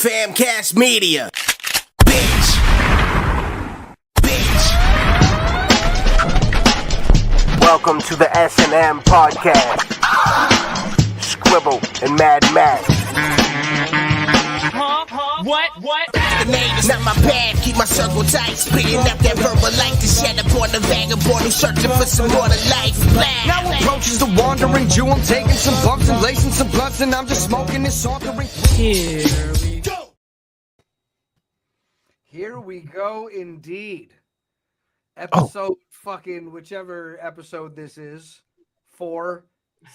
Famcast Media. Bitch. Bitch. Welcome to the S&M podcast. Skribbal and Madd Maxxx. What? The name is not my path, keep my circle tight. Spitting up that verbal light to shed upon the vagabond who's searching for some more to life. Now approaches the wandering Jew. I'm taking some bumps and lacing some blunts, and I'm just smoking and sauntering. Here we go, indeed. Episode fucking whichever episode this is, 4,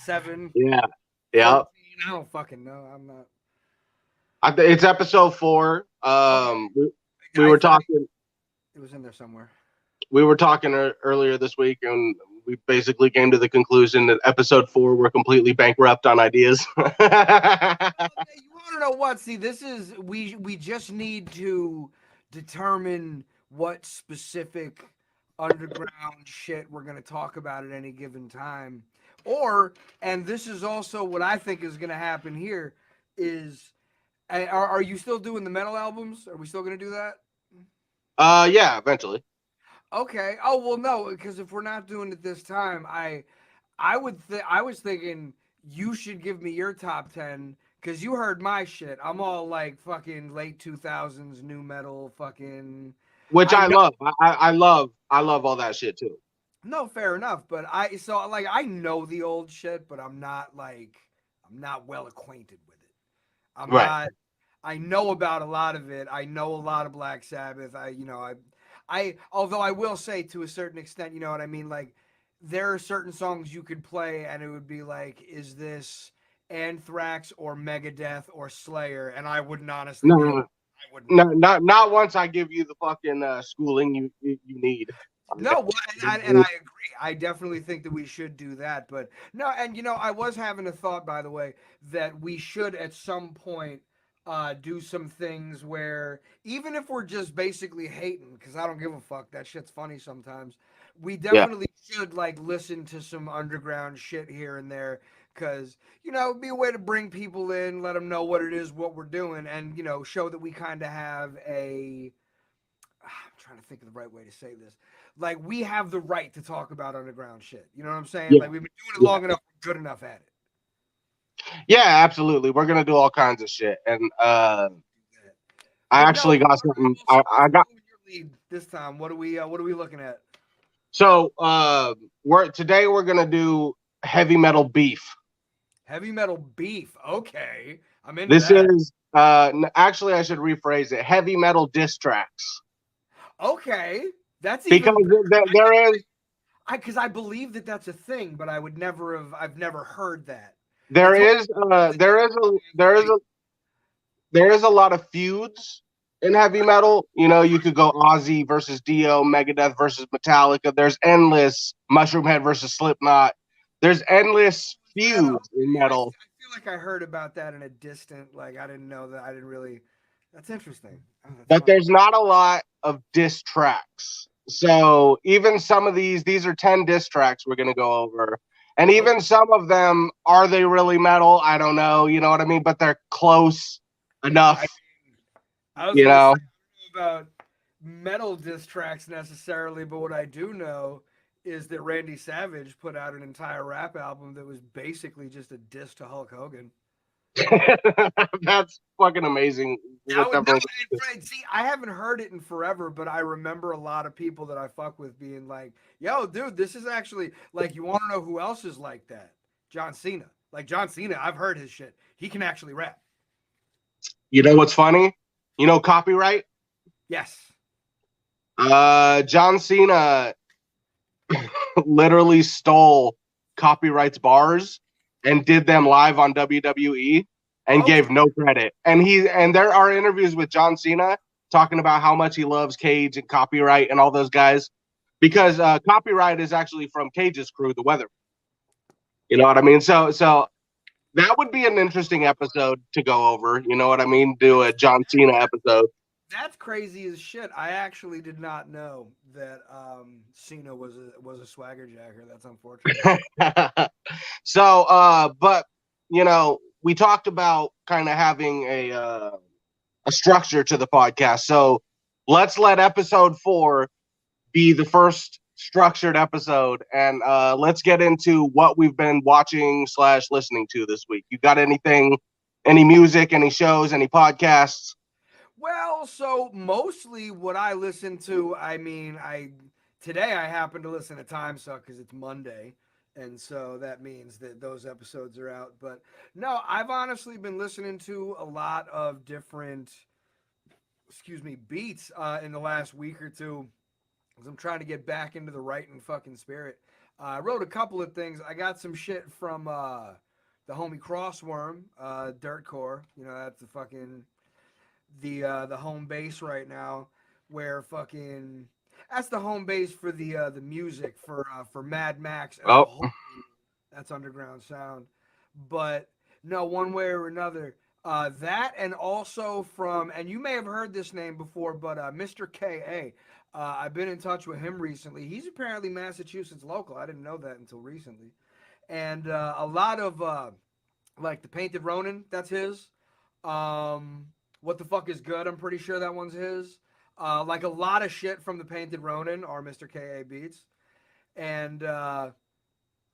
7. Yeah. 14, I don't fucking know. I'm not. It's episode 4. We were talking. It was in there somewhere. We were talking earlier this week, and we basically came to the conclusion that episode 4 we're completely bankrupt on ideas. You want to know what? See, this is we just need to determine what specific underground shit we're going to talk about at any given time. And this is also what I think is going to happen here is, are you still doing the metal albums? Are we still going to do that? Yeah, eventually. Okay. Oh, well, no, because if we're not doing it this time, I was thinking you should give me your top 10 because you heard my shit. I'm all like fucking late 2000s new metal fucking. Which I love. I love all that shit too. No, fair enough. But I know the old shit, but I'm not well acquainted with it. I'm not. I know about a lot of it. I know a lot of Black Sabbath. Although I will say to a certain extent, you know what I mean? Like, there are certain songs you could play and it would be like, is this Anthrax or Megadeth or Slayer? And I wouldn't honestly. No, not once I give you the fucking schooling you need. No, and I agree. I definitely think that we should do that. But no, and I was having a thought, by the way, that we should at some point do some things where, even if we're just basically hating, because I don't give a fuck, that shit's funny sometimes, we definitely should like listen to some underground shit here and there, because it'd be a way to bring people in, let them know what it is, what we're doing, and show that we kind of have I'm trying to think of the right way to say this. Like, we have the right to talk about underground shit. You know what I'm saying? Yeah. Like, we've been doing it long enough, we're good enough at it. Yeah, absolutely. We're gonna do all kinds of shit, and I actually got something. I got your lead this time. What are we looking at? So today we're gonna do heavy metal beef. Heavy metal beef. Okay, I'm into This that. is actually, I should rephrase it. Heavy metal diss tracks. Okay, that's Because there is. Because I believe that that's a thing, but I've never heard that. There is a lot of feuds in heavy metal. You could go Ozzy versus Dio, Megadeth versus Metallica. There's endless Mushroomhead versus Slipknot. There's endless feuds in metal. I feel like I heard about that in a distant, like, I didn't know that. I didn't really. That's interesting. But there's not a lot of diss tracks. So even some of these are 10 diss tracks we're gonna go over. And even some of them, are they really metal? I don't know. You know what I mean? But they're close enough. I don't know about metal diss tracks necessarily, but what I do know is that Randy Savage put out an entire rap album that was basically just a diss to Hulk Hogan. That's fucking amazing. See, I haven't heard it in forever, but I remember a lot of people that I fuck with being like, yo, dude, this is actually, like, you want to know who else is like that? John Cena. Like, John Cena, I've heard his shit. He can actually rap. You know what's funny? Copyright? Yes. John Cena literally stole Copyright's bars and did them live on WWE and gave no credit. And there are interviews with John Cena talking about how much he loves Cage and Copyright and all those guys, because Copyright is actually from Cage's crew, The Weather. You know what I mean? So that would be an interesting episode to go over. You know what I mean? Do a John Cena episode. That's crazy as shit. I actually did not know that Cena was a swagger jacker. That's unfortunate. So, but we talked about kind of having a structure to the podcast. So let's let episode 4 be the first structured episode, and let's get into what we've been watching / listening to this week. You got anything, any music, any shows, any podcasts? Well, so mostly what I listen to, today I happen to listen to Time Suck because it's Monday, and so that means that those episodes are out. But no, I've honestly been listening to a lot of different, beats in the last week or two, because I'm trying to get back into the writing fucking spirit. I wrote a couple of things. I got some shit from the homie Crossworm, Dirtcore. You know, that's the fucking the home base right now, where fucking that's the home base for the music for Madd Maxxx as a whole. That's underground sound. But no, one way or another, that, and also from, and you may have heard this name before, but Mr. K.A. I've been in touch with him recently. He's apparently Massachusetts local. I didn't know that until recently. And a lot of like the Painted Ronin, that's his. What the Fuck Is Good, I'm pretty sure that one's his. Like a lot of shit from the Painted Ronin are Mr. K.A. beats. And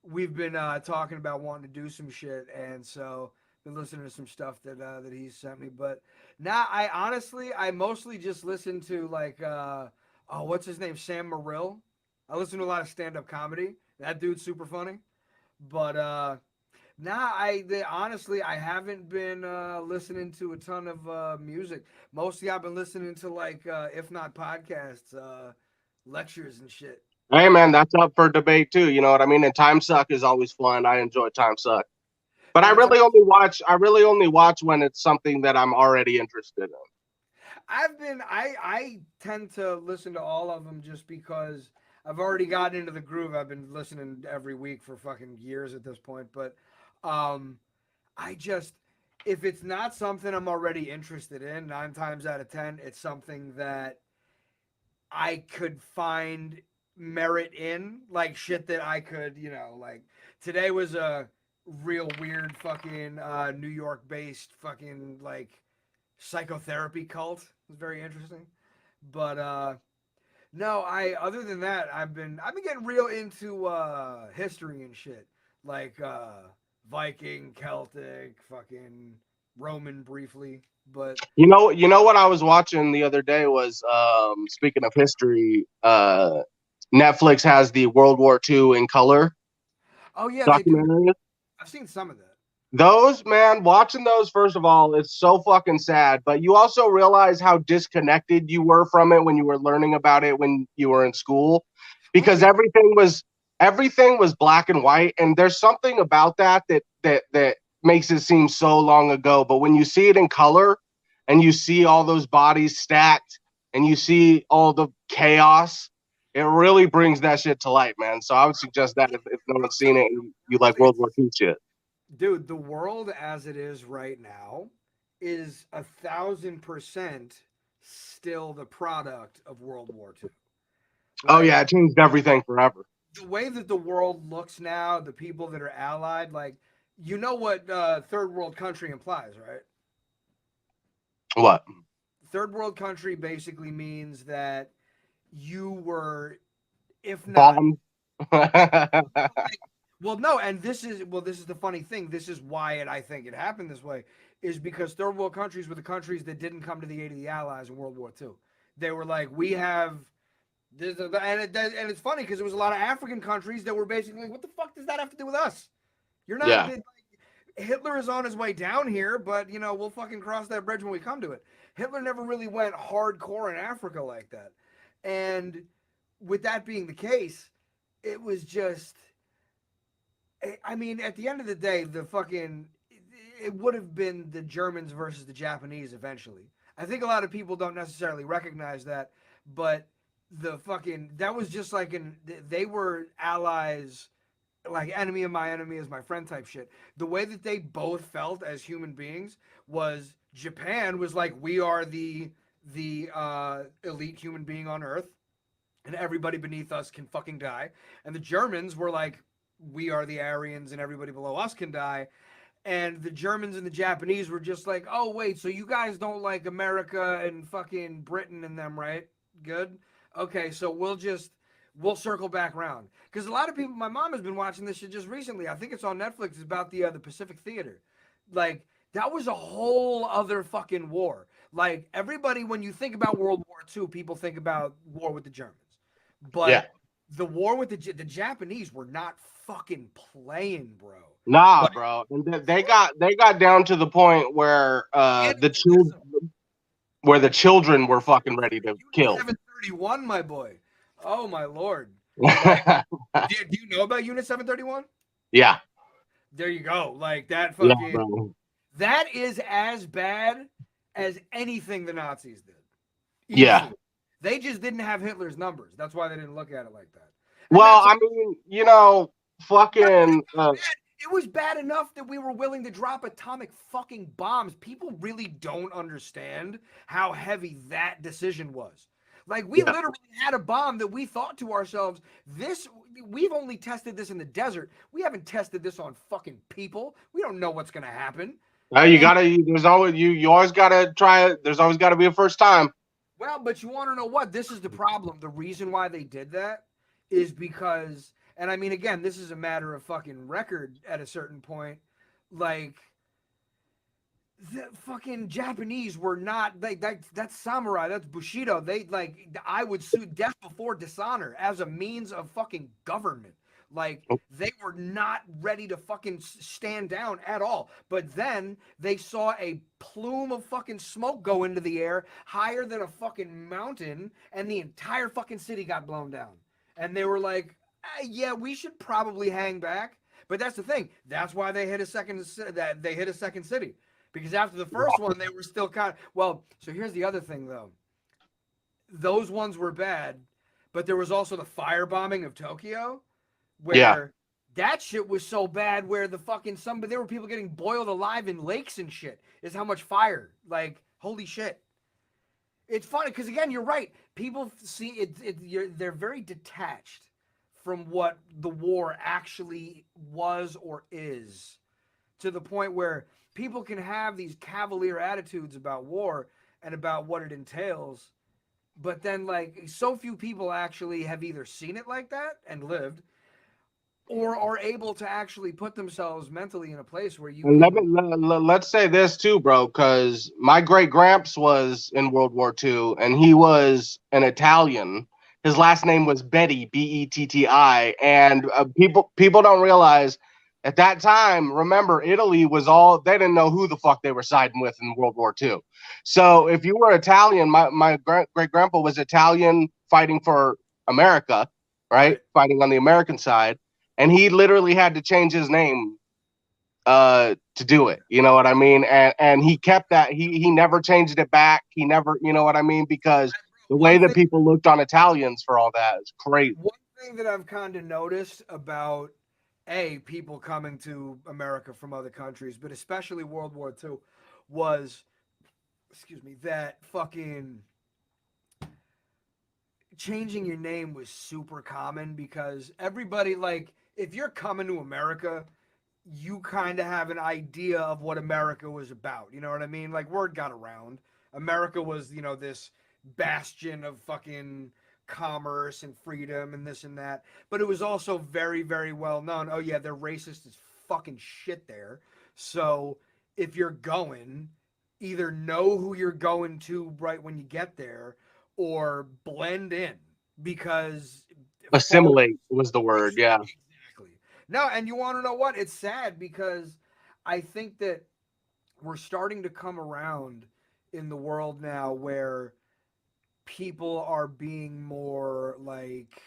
we've been talking about wanting to do some shit, and so been listening to some stuff that that he sent me. But now I mostly just listen to like what's his name, Sam Morrill. I listen to a lot of stand-up comedy. That dude's super funny. But honestly I haven't been listening to a ton of music. Mostly I've been listening to like if not podcasts, lectures and shit. Hey man, that's up for debate too. You know what I mean? And Time Suck is always fun. I enjoy Time Suck, but I really only watch when it's something that I'm already interested in. I tend to listen to all of them just because I've already gotten into the groove. I've been listening every week for fucking years at this point. But if it's not something I'm already interested in, 9 times out of 10, it's something that I could find merit in, like shit that I could, like today was a real weird fucking New York based fucking like psychotherapy cult. It was very interesting. But no, other than that, I've been getting real into history and shit. Like Viking, Celtic, fucking Roman briefly. But you know what I was watching the other day was speaking of history, Netflix has the World War II in color. Oh yeah, documentary. They do. I've seen some of that. Those, man, watching those, first of all, it's so fucking sad. But you also realize how disconnected you were from it when you were learning about it when you were in school, because everything was black and white, and there's something about that makes it seem so long ago. But when you see it in color, and you see all those bodies stacked, and you see all the chaos, it really brings that shit to light, man. So I would suggest that if no one's seen it and you like World War II shit. Dude, the world as it is right now is 1,000% still the product of World War II. Right? Oh yeah, it changed everything forever. The way that the world looks now, the people that are allied, like, you know what third world country implies, right? What? Third world country basically means that you were, if not, well, no, and this is the funny thing. This is why I think it happened this way, is because third world countries were the countries that didn't come to the aid of the Allies in World War II. They were like, we have this, and it's funny because there was a lot of African countries that were basically like, what the fuck does that have to do with us? You're not. Yeah. Hitler is on his way down here, but we'll fucking cross that bridge when we come to it. Hitler never really went hardcore in Africa like that, and with that being the case, it was just. I mean, at the end of the day, it would have been the Germans versus the Japanese eventually. I think a lot of people don't necessarily recognize that, but that was just like they were allies, like enemy of my enemy is my friend type shit. The way that they both felt as human beings was Japan was like, we are the elite human being on Earth, and everybody beneath us can fucking die. And the Germans were like, we are the Aryans and everybody below us can die. And the Germans and the Japanese were just like, oh, wait, so you guys don't like America and fucking Britain and them, right? Good. Okay, so we'll circle back around. Because a lot of people, my mom has been watching this shit just recently. I think it's on Netflix. It's about the Pacific Theater. Like, that was a whole other fucking war. Like, everybody, when you think about World War II, people think about war with the Germans. Yeah. But the war with the Japanese were not fucking playing, bro. Nah, Like, bro. And they got down to the point where the children were fucking ready to kill. 731, my boy. Oh my lord. Like, do you know about Unit 731? Yeah. There you go. Like that Yeah, fucking bro. that is as bad as anything the Nazis did. Yeah. Easily. They just didn't have Hitler's numbers. That's why they didn't look at it like that. And Well, I mean, fucking. it was bad enough that we were willing to drop atomic fucking bombs. People really don't understand how heavy that decision was. Like, we literally had a bomb that we thought to ourselves, we've only tested this in the desert. We haven't tested this on fucking people. We don't know what's going to happen. There's always, you always gotta try it. There's always gotta be a first time. Well, but you want to know what? This is the problem. The reason why they did that is because, and I mean, again, this is a matter of fucking record at a certain point. Like, the fucking Japanese were not, that's samurai, that's Bushido. I would sue death before dishonor as a means of fucking government. Like, they were not ready to fucking stand down at all. But then they saw a plume of fucking smoke go into the air higher than a fucking mountain, and the entire fucking city got blown down. And they were like, yeah, we should probably hang back. But that's the thing. That's why they hit a second city. Because after the first one, they were still kind of, well, so here's the other thing, though. Those ones were bad, but there was also the firebombing of Tokyo, where that shit was so bad where there were people getting boiled alive in lakes and shit, is how much fire. Like, holy shit. It's funny, because again, you're right. People see it, they're very detached from what the war actually was or is, to the point where people can have these cavalier attitudes about war and about what it entails, but then, like, so few people actually have either seen it like that and lived, or are able to actually put themselves mentally in a place where you can... Let's say this too, bro, because my great gramps was in World War II, and he was an Italian. His last name was Betti, Betti, and people don't realize at that time. Remember, Italy was they didn't know who the fuck they were siding with in World War II. So if you were Italian, my great grandpa was Italian, fighting for America, right? Fighting on the American side. And he literally had to change his name to do it. You know what I mean? And he kept that. He never changed it back. He never, you know what I mean? Because the way that people looked on Italians for all that is crazy. One thing that I've kind of noticed about people coming to America from other countries, but especially World War II, was, that fucking changing your name was super common, because everybody, like, if you're coming to America, you kind of have an idea of what America was about. You know what I mean? Like, word got around. America was, this bastion of fucking commerce and freedom and this and that. But it was also very, very well known. Oh, yeah, they're racist as fucking shit there. So if you're going, either know who you're going to right when you get there, or blend in, because assimilate was the word. Yeah, exactly. No, and you want to know what? It's sad, because I think that we're starting to come around in the world now where people are being more like,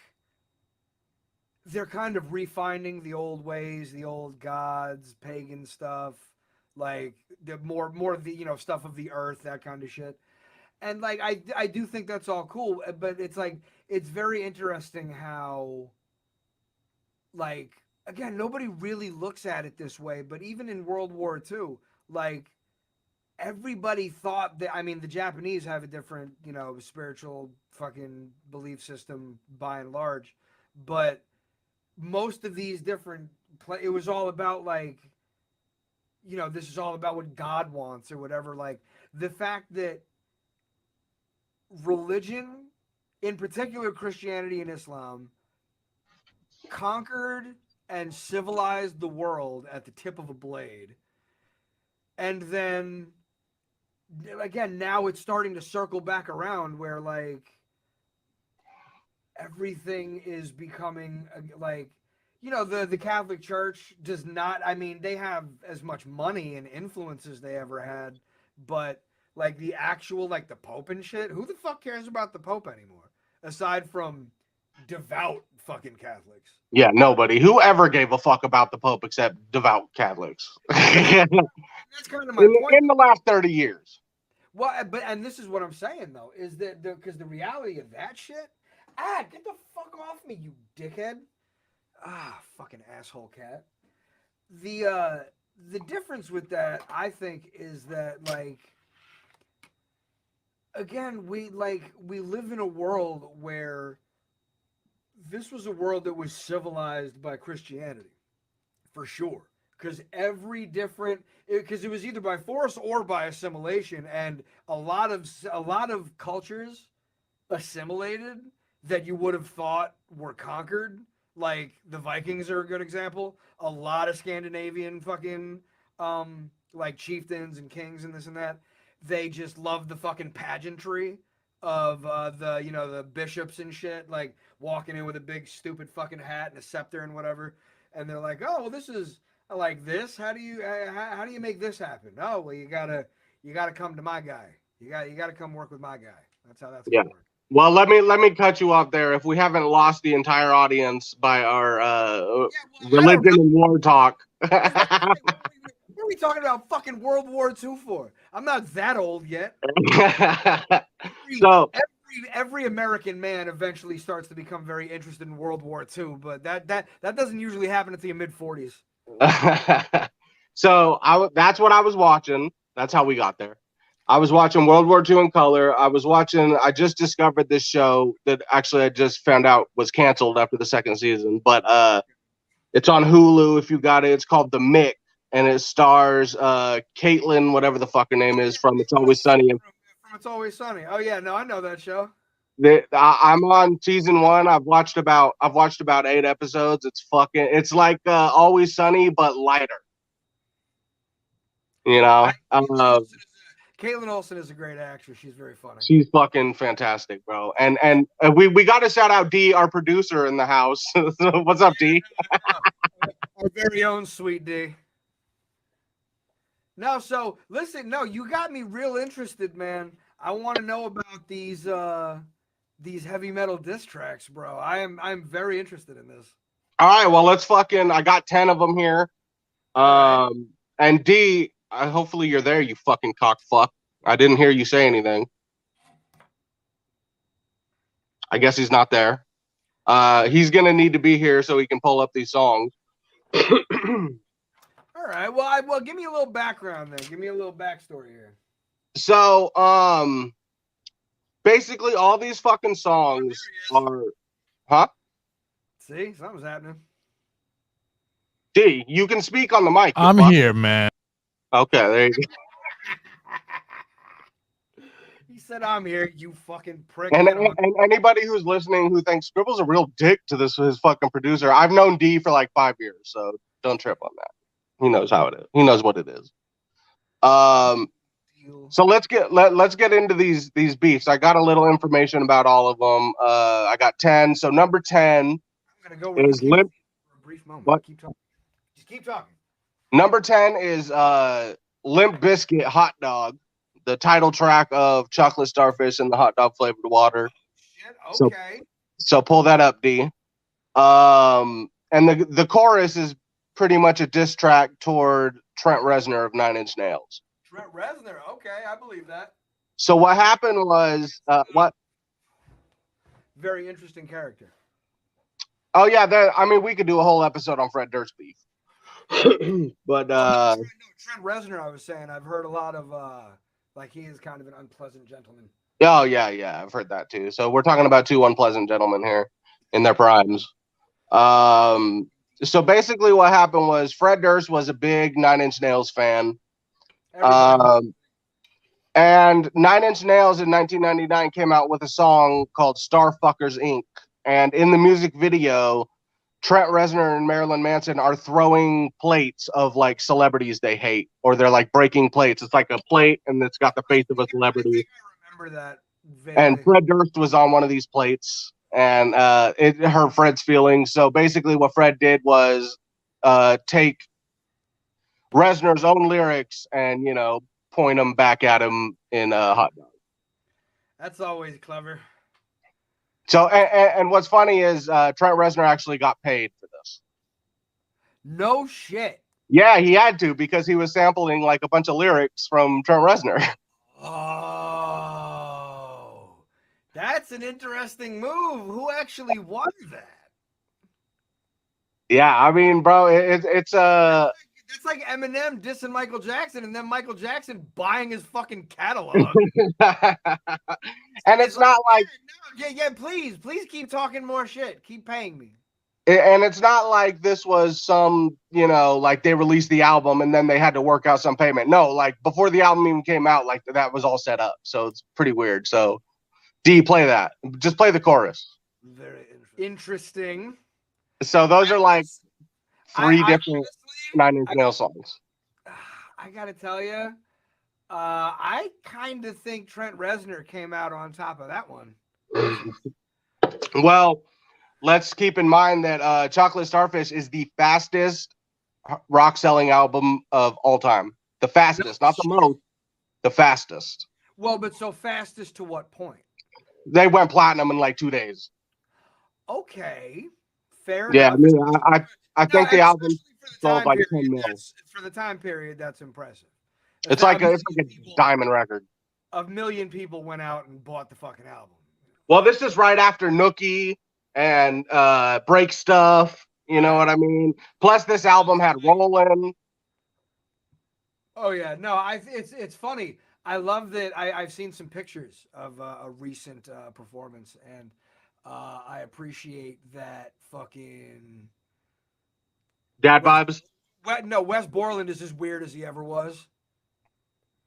they're kind of refining the old ways, the old gods, pagan stuff, like the more of the stuff of the earth, that kind of shit. And like, I do think that's all cool, but it's like, it's very interesting how, like, again, nobody really looks at it this way, but even in World War II, like, everybody thought that, I mean, the Japanese have a different, spiritual fucking belief system by and large, but most of these different, it was all about, like, you know, this is all about what God wants or whatever. Like the fact that religion, in particular Christianity and Islam, conquered and civilized the world at the tip of a blade. And then again, now it's starting to circle back around where like everything is becoming like, you know, the Catholic Church does not, I mean, they have as much money and influence as they ever had, but like the actual, like the Pope and shit, who the fuck cares about the Pope anymore? Aside from devout fucking Catholics. Yeah, nobody. Who ever gave a fuck about the Pope except devout Catholics? That's kind of my point. In the last 30 years. Well, but and this is what I'm saying though, is that because the reality of that shit, get the fuck off me, you dickhead. Fucking asshole cat. The difference with that, I think, is that like, again, we live in a world where this was a world that was civilized by Christianity, for sure. Because because it was either by force or by assimilation, and a lot of cultures assimilated that you would have thought were conquered. Like the Vikings are a good example. A lot of Scandinavian fucking like chieftains and kings and this and that. They just love the fucking pageantry of the bishops and shit, like walking in with a big stupid fucking hat and a scepter and whatever. And they're like, oh, well, this is like this. How do you make this happen? Oh, well, you gotta come to my guy. You gotta come work with my guy. That's how that's gonna work. Well, let me cut you off there. If we haven't lost the entire audience by our religion and war talk. What are we talking about fucking World War II for? I'm not that old yet. Every American man eventually starts to become very interested in World War II, but that doesn't usually happen until your mid-40s. So that's what I was watching. That's how we got there. I was watching World War II in color. I just discovered this show that actually I just found out was canceled after the second season, but it's on Hulu if you got it. It's called The Mick, and it stars Caitlin, whatever the fuck her name is, from It's Always Sunny. From It's Always Sunny. Oh yeah, no, I know that show. I'm on season 1. I've watched about 8 episodes. It's like Always Sunny but lighter. You know, Caitlin Olsen is a great actress. She's very funny. She's fucking fantastic, bro. And we got to shout out D, our producer in the house. So what's up, D? Our very own sweet D. No, so listen, you got me real interested, man. I want to know about these heavy metal diss tracks, bro. I'm very interested in this. All right, well, I got 10 of them here. And D, hopefully you're there, you fucking cock fuck. I didn't hear you say anything. I guess he's not there. He's going to need to be here so he can pull up these songs. All right. Well, give me a little background then. Give me a little backstory here. So, basically all these fucking songs are, huh? See, something's happening. D, you can speak on the mic. I'm here, man. Okay, there you go. He said, "I'm here, you fucking prick." And anybody who's listening who thinks Skribble's a real dick to his fucking producer, I've known D for like 5 years, so don't trip on that. He knows how it is. He knows what it is. So let's get into these beefs. I got a little information about all of them. I got 10. So number 10 I'm gonna go with is Limp. For a brief moment. What? Keep talking. Just keep talking. Number 10 is Limp Bizkit Hot Dog, the title track of Chocolate Starfish and the Hot Dog Flavored Water. Shit, okay. So pull that up, D. And the chorus is pretty much a diss track toward Trent Reznor of Nine Inch Nails. Trent Reznor, okay, I believe that. So what happened was what? Very interesting character. Oh yeah, we could do a whole episode on Fred Durst's beef. But Trent Reznor, I was saying, I've heard a lot of like he is kind of an unpleasant gentleman. Oh yeah, I've heard that too. So we're talking about two unpleasant gentlemen here in their primes. So basically, what happened was Fred Durst was a big Nine Inch Nails fan. Everybody. And Nine Inch Nails in 1999 came out with a song called Starfuckers Inc. And in the music video, Trent Reznor and Marilyn Manson are throwing plates of like celebrities they hate, or they're like breaking plates. It's like a plate and it's got the face of a celebrity. I remember that And vaguely. Fred Durst was on one of these plates, and it hurt Fred's feelings. So basically, what Fred did was take Reznor's own lyrics and point them back at him in Hot Dog. That's always clever. So and what's funny is Trent Reznor actually got paid for this. No shit. Yeah, he had to because he was sampling like a bunch of lyrics from Trent Reznor. Oh, that's an interesting move. Who actually won that? Yeah, I mean, bro, it's That's like Eminem dissing Michael Jackson and then Michael Jackson buying his fucking catalog. and it's not like yeah, please keep talking more shit. Keep paying me. And it's not like this was some, like they released the album and then they had to work out some payment. No, like before the album even came out, like that was all set up. So it's pretty weird. So D, play that. Just play the chorus. Very interesting. So those are like three different honestly, Nine Inch Nails songs. I gotta tell you, I kind of think Trent Reznor came out on top of that one. Well, let's keep in mind that Chocolate Starfish is the fastest rock selling album of all time. The fastest, not the most, the fastest. Well, but so fastest to what point? They went platinum in like 2 days. Okay, fair Yeah, enough. I mean, I think the album sold like 10 million. For the time period, that's impressive. It's like a diamond record. A million people went out and bought the fucking album. Well, this is right after Nookie and Break Stuff. You know what I mean? Plus, this album had Rollin'. Oh yeah, no, it's funny. I love that. I've seen some pictures of a recent performance, and I appreciate that fucking Dad vibes. No, Wes Borland is as weird as he ever was.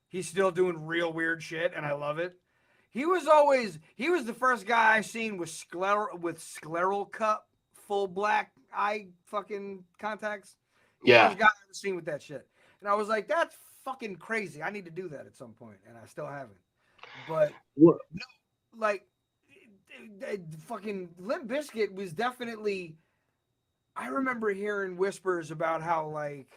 He's still doing real weird shit, and I love it. He was the first guy I seen with scleral cup, full black eye fucking contacts. Yeah. First guy I've ever seen with that shit. And I was like, that's fucking crazy. I need to do that at some point, and I still haven't. But no, like fucking Limp Bizkit was definitely. I remember hearing whispers about how like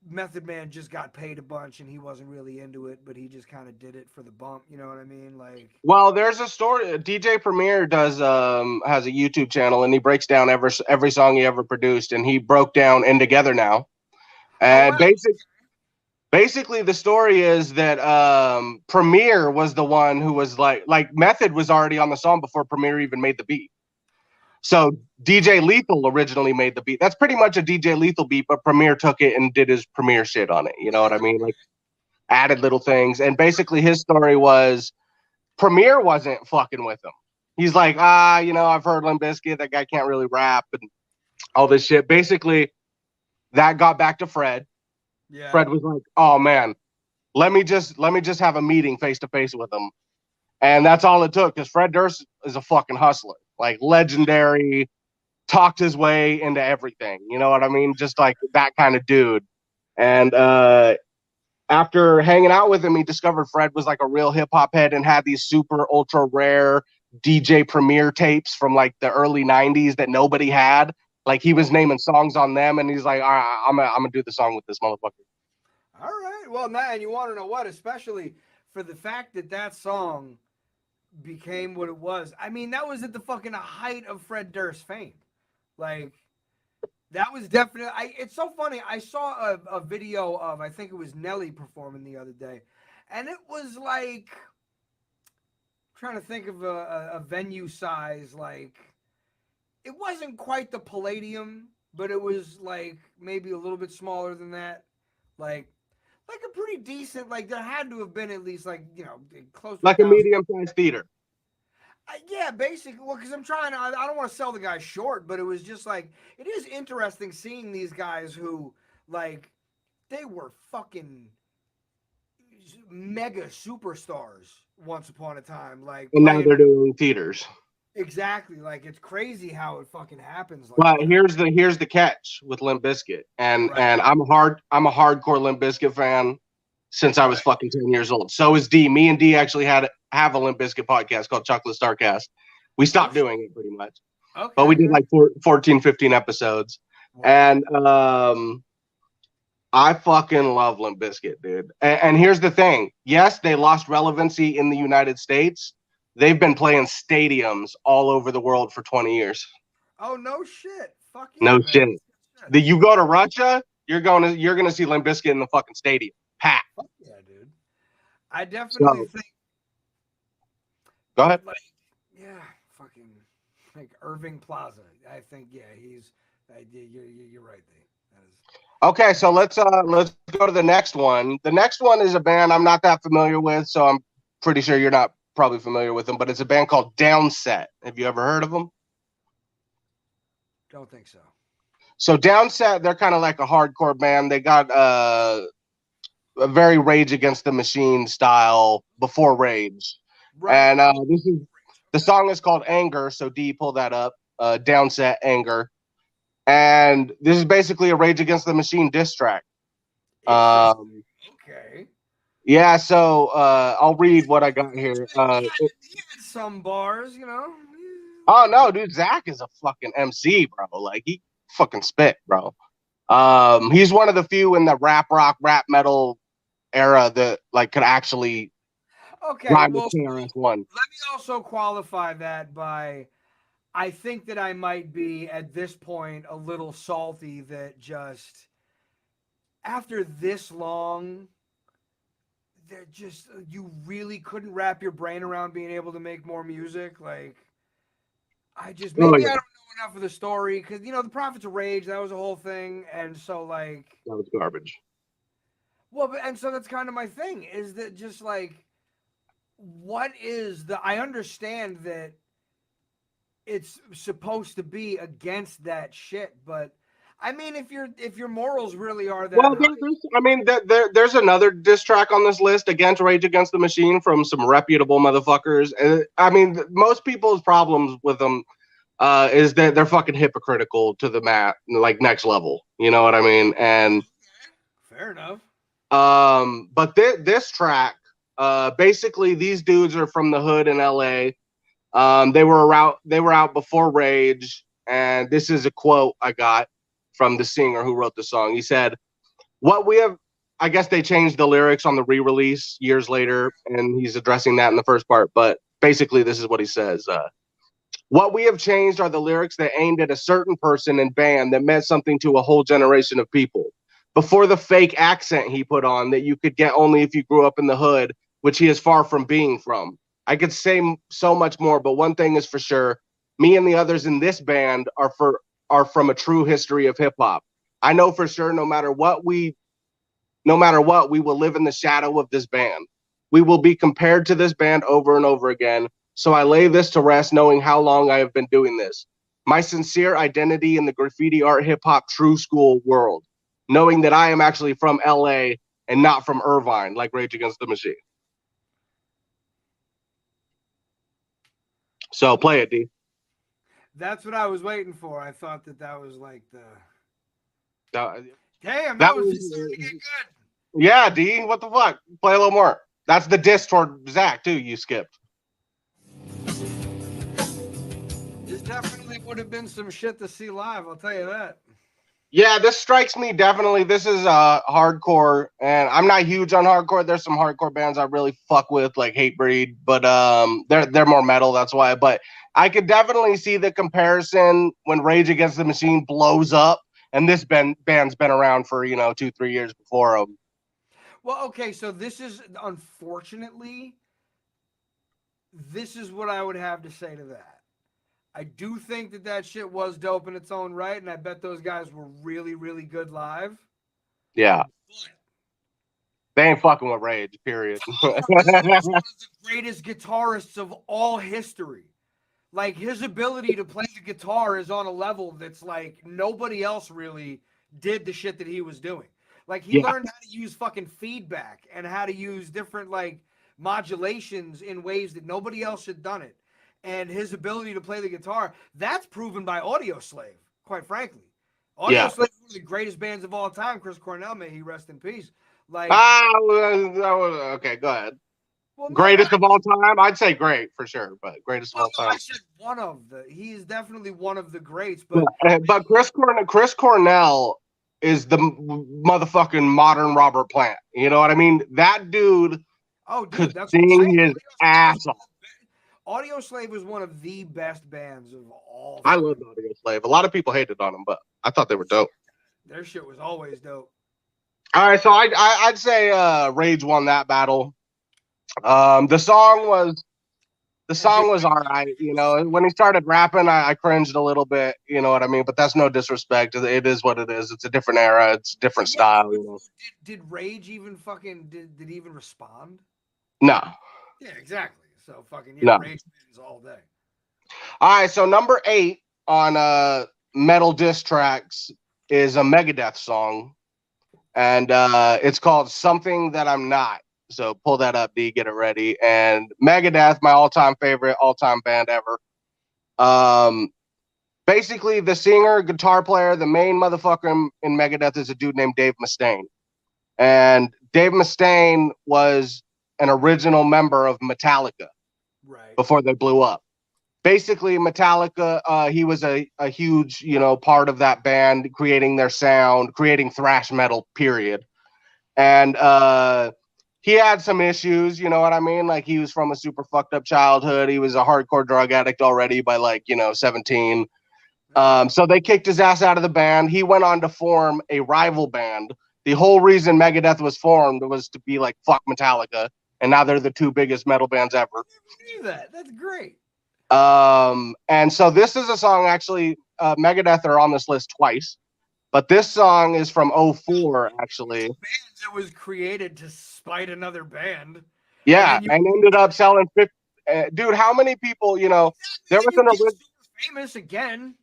Method Man just got paid a bunch and he wasn't really into it, but he just kind of did it for the bump. You know what I mean? Like, well, there's a story. DJ Premier has a YouTube channel and he breaks down every song he ever produced, and he broke down In Together Now. And basically the story is that Premier was the one who was like Method was already on the song before Premier even made the beat. So DJ Lethal originally made the beat. That's pretty much a DJ Lethal beat, but Premier took it and did his Premier shit on it. You know what I mean? Like added little things. And basically his story was Premier wasn't fucking with him. He's like, I've heard Limp Bizkit. That guy can't really rap and all this shit. Basically, that got back to Fred. yeah. Fred was like, oh man, let me just have a meeting face to face with him. And that's all it took, because Fred Durst is a fucking hustler. Like legendary, talked his way into everything. You know what I mean? Just like that kind of dude. And after hanging out with him, he discovered Fred was like a real hip hop head and had these super ultra rare DJ Premier tapes from like the early 90s that nobody had. Like he was naming songs on them, and he's like, all right, I'm gonna do the song with this motherfucker. All right. Well, now, and you want to know what? Especially for the fact that song became what it was. I mean, that was at the fucking height of Fred Durst fame. Like, that was definitely. It's so funny. I saw a video of, I think it was Nelly performing the other day, and it was like, I'm trying to think of a venue size. Like, it wasn't quite the Palladium, but it was like maybe a little bit smaller than that. Like a pretty decent, like there had to have been at least like, close to like a medium-sized theater. Yeah, basically. Well, because I'm trying to, I don't want to sell the guy short, but it was just like, it is interesting seeing these guys who, like, they were fucking mega superstars once upon a time. Like, And now playing. they're doing theaters. Exactly. Like, it's crazy how it fucking happens. Like But that. here's the catch with Limp Bizkit, and Right. I'm a hardcore Limp Bizkit fan since I was fucking 10 years old. So is D. Me and D actually have a Limp Bizkit podcast called Chocolate Starcast. We stopped doing it pretty much, Okay. but we did like 14, 15 episodes, and I fucking love Limp Bizkit, dude. And here's the thing: yes, they lost relevancy in the United States. They've been playing stadiums all over the world for 20 years. Oh, no shit. Fuck yeah, No man. shit. You go to Russia, you're gonna see Limp Bizkit in the fucking stadium. Packed. Fuck yeah, dude. I definitely think. Go ahead. Like, yeah, fucking like Irving Plaza. I think he's. You're right there. That is. Okay, so let's go to the next one. The next one is a band I'm not that familiar with, so I'm pretty sure you're not probably familiar with them, but it's a band called Downset. Have you ever heard of them? Don't think so. So Downset, they're kind of like a hardcore band. They got a very Rage Against the Machine style before Rage. Right. And the song is called Anger, so D, pull that up. Downset, Anger. And this is basically a Rage Against the Machine diss track. Okay. Yeah, so I'll read what I got here. He had some bars, you know. Oh no, dude, Zach is a fucking MC, bro. Like he fucking spit, bro. He's one of the few in the rap rock, rap metal era that like could actually rhyme with KRS-One. Let me also qualify that by I think that I might be at this point a little salty that just after this long that just you really couldn't wrap your brain around being able to make more music. Like I just maybe I don't know enough of the story because you know the Prophets of Rage, that was a whole thing, and so like that was garbage. Well, and so that's kind of my thing is that just like what is the I understand that it's supposed to be against that shit, but I mean, if your morals really are that, well, there's another diss track on this list against Rage Against the Machine from some reputable motherfuckers. I mean, most people's problems with them is that they're fucking hypocritical to the like next level. You know what I mean? And fair enough. But this track, basically, these dudes are from the hood in LA. They were out before Rage, and this is a quote I got from the singer who wrote the song. He said, "What we have," I guess they changed the lyrics on the re-release years later, and he's addressing that in the first part. But basically, this is what he says: "What we have changed are the lyrics that aimed at a certain person and band that meant something to a whole generation of people. Before the fake accent he put on that you could get only if you grew up in the hood, which he is far from being from. I could say so much more, but one thing is for sure: me and the others in this band are from a true history of hip hop. I know for sure no matter what, we will live in the shadow of this band. We will be compared to this band over and over again. So I lay this to rest knowing how long I have been doing this. My sincere identity in the graffiti art hip hop true school world, knowing that I am actually from LA and not from Irvine like Rage Against the Machine." So play it, D. That's what I was waiting for. I thought that was like the. Damn, that was starting to get good. Yeah, D. What the fuck? Play a little more. That's the diss toward Zach too. You skipped. This definitely would have been some shit to see live. I'll tell you that. Yeah, this strikes me definitely. This is hardcore, and I'm not huge on hardcore. There's some hardcore bands I really fuck with, like Hatebreed, but they're more metal. That's why. But I could definitely see the comparison when Rage Against the Machine blows up, and this band's been around for 2-3 years before them. Well, okay, so this is unfortunately, this is what I would have to say to that. I do think that shit was dope in its own right, and I bet those guys were really, really good live. Yeah. They ain't fucking with Rage, period. One of the greatest guitarists of all history. Like his ability to play the guitar is on a level that's like nobody else really did the shit that he was doing. Like he Yeah. learned how to use fucking feedback and how to use different like modulations in ways that nobody else had done it. And his ability to play the guitar, that's proven by Audio Slave, quite frankly. Audio Yeah. Slave is one of the greatest bands of all time. Chris Cornell, may he rest in peace. Like, Okay, go ahead. well, no, Greatest of all time? I'd say great for sure, but greatest of all no, I time. said one of the. He is definitely one of the greats. But Chris Cornell is the motherfucking modern Robert Plant. You know what I mean? That dude could that's what I'm sing saying. his ass off. Audio Slave was one of the best bands of all I time. love Audio Slave. A lot of people hated on them, but I thought they were dope. Their shit was always dope. All right, so I'd say Rage won that battle. The song was all right. You know, when he started rapping, I cringed a little bit. You know what I mean? But that's no disrespect. It is what it is. It's a different era. It's a different style. You know. Did Rage even fucking did he even respond? No. Yeah, exactly. So fucking No. Rage fans all day. All right, so number 8 on metal diss tracks is a Megadeth song, and it's called "Something That I'm Not." So pull that up, D, get it ready. And Megadeth, my all-time favorite, all-time band ever. Basically, the singer, guitar player, the main motherfucker in Megadeth is a dude named Dave Mustaine. And Dave Mustaine was an original member of Metallica before they blew up. Basically, Metallica, he was a huge, part of that band, creating their sound, creating thrash metal, period. And he had some issues, you know what I mean? Like, he was from a super fucked up childhood. He was a hardcore drug addict already by 17. So they kicked his ass out of the band. He went on to form a rival band. The whole reason Megadeth was formed was to be like, fuck Metallica. And now they're the 2 biggest metal bands ever. I knew that. That's great. And so this is a song, actually, Megadeth are on this list twice. But this song is from 2004, actually. It was created to spite another band. Yeah, and ended up selling 50. Dude, how many people, there was an original famous again.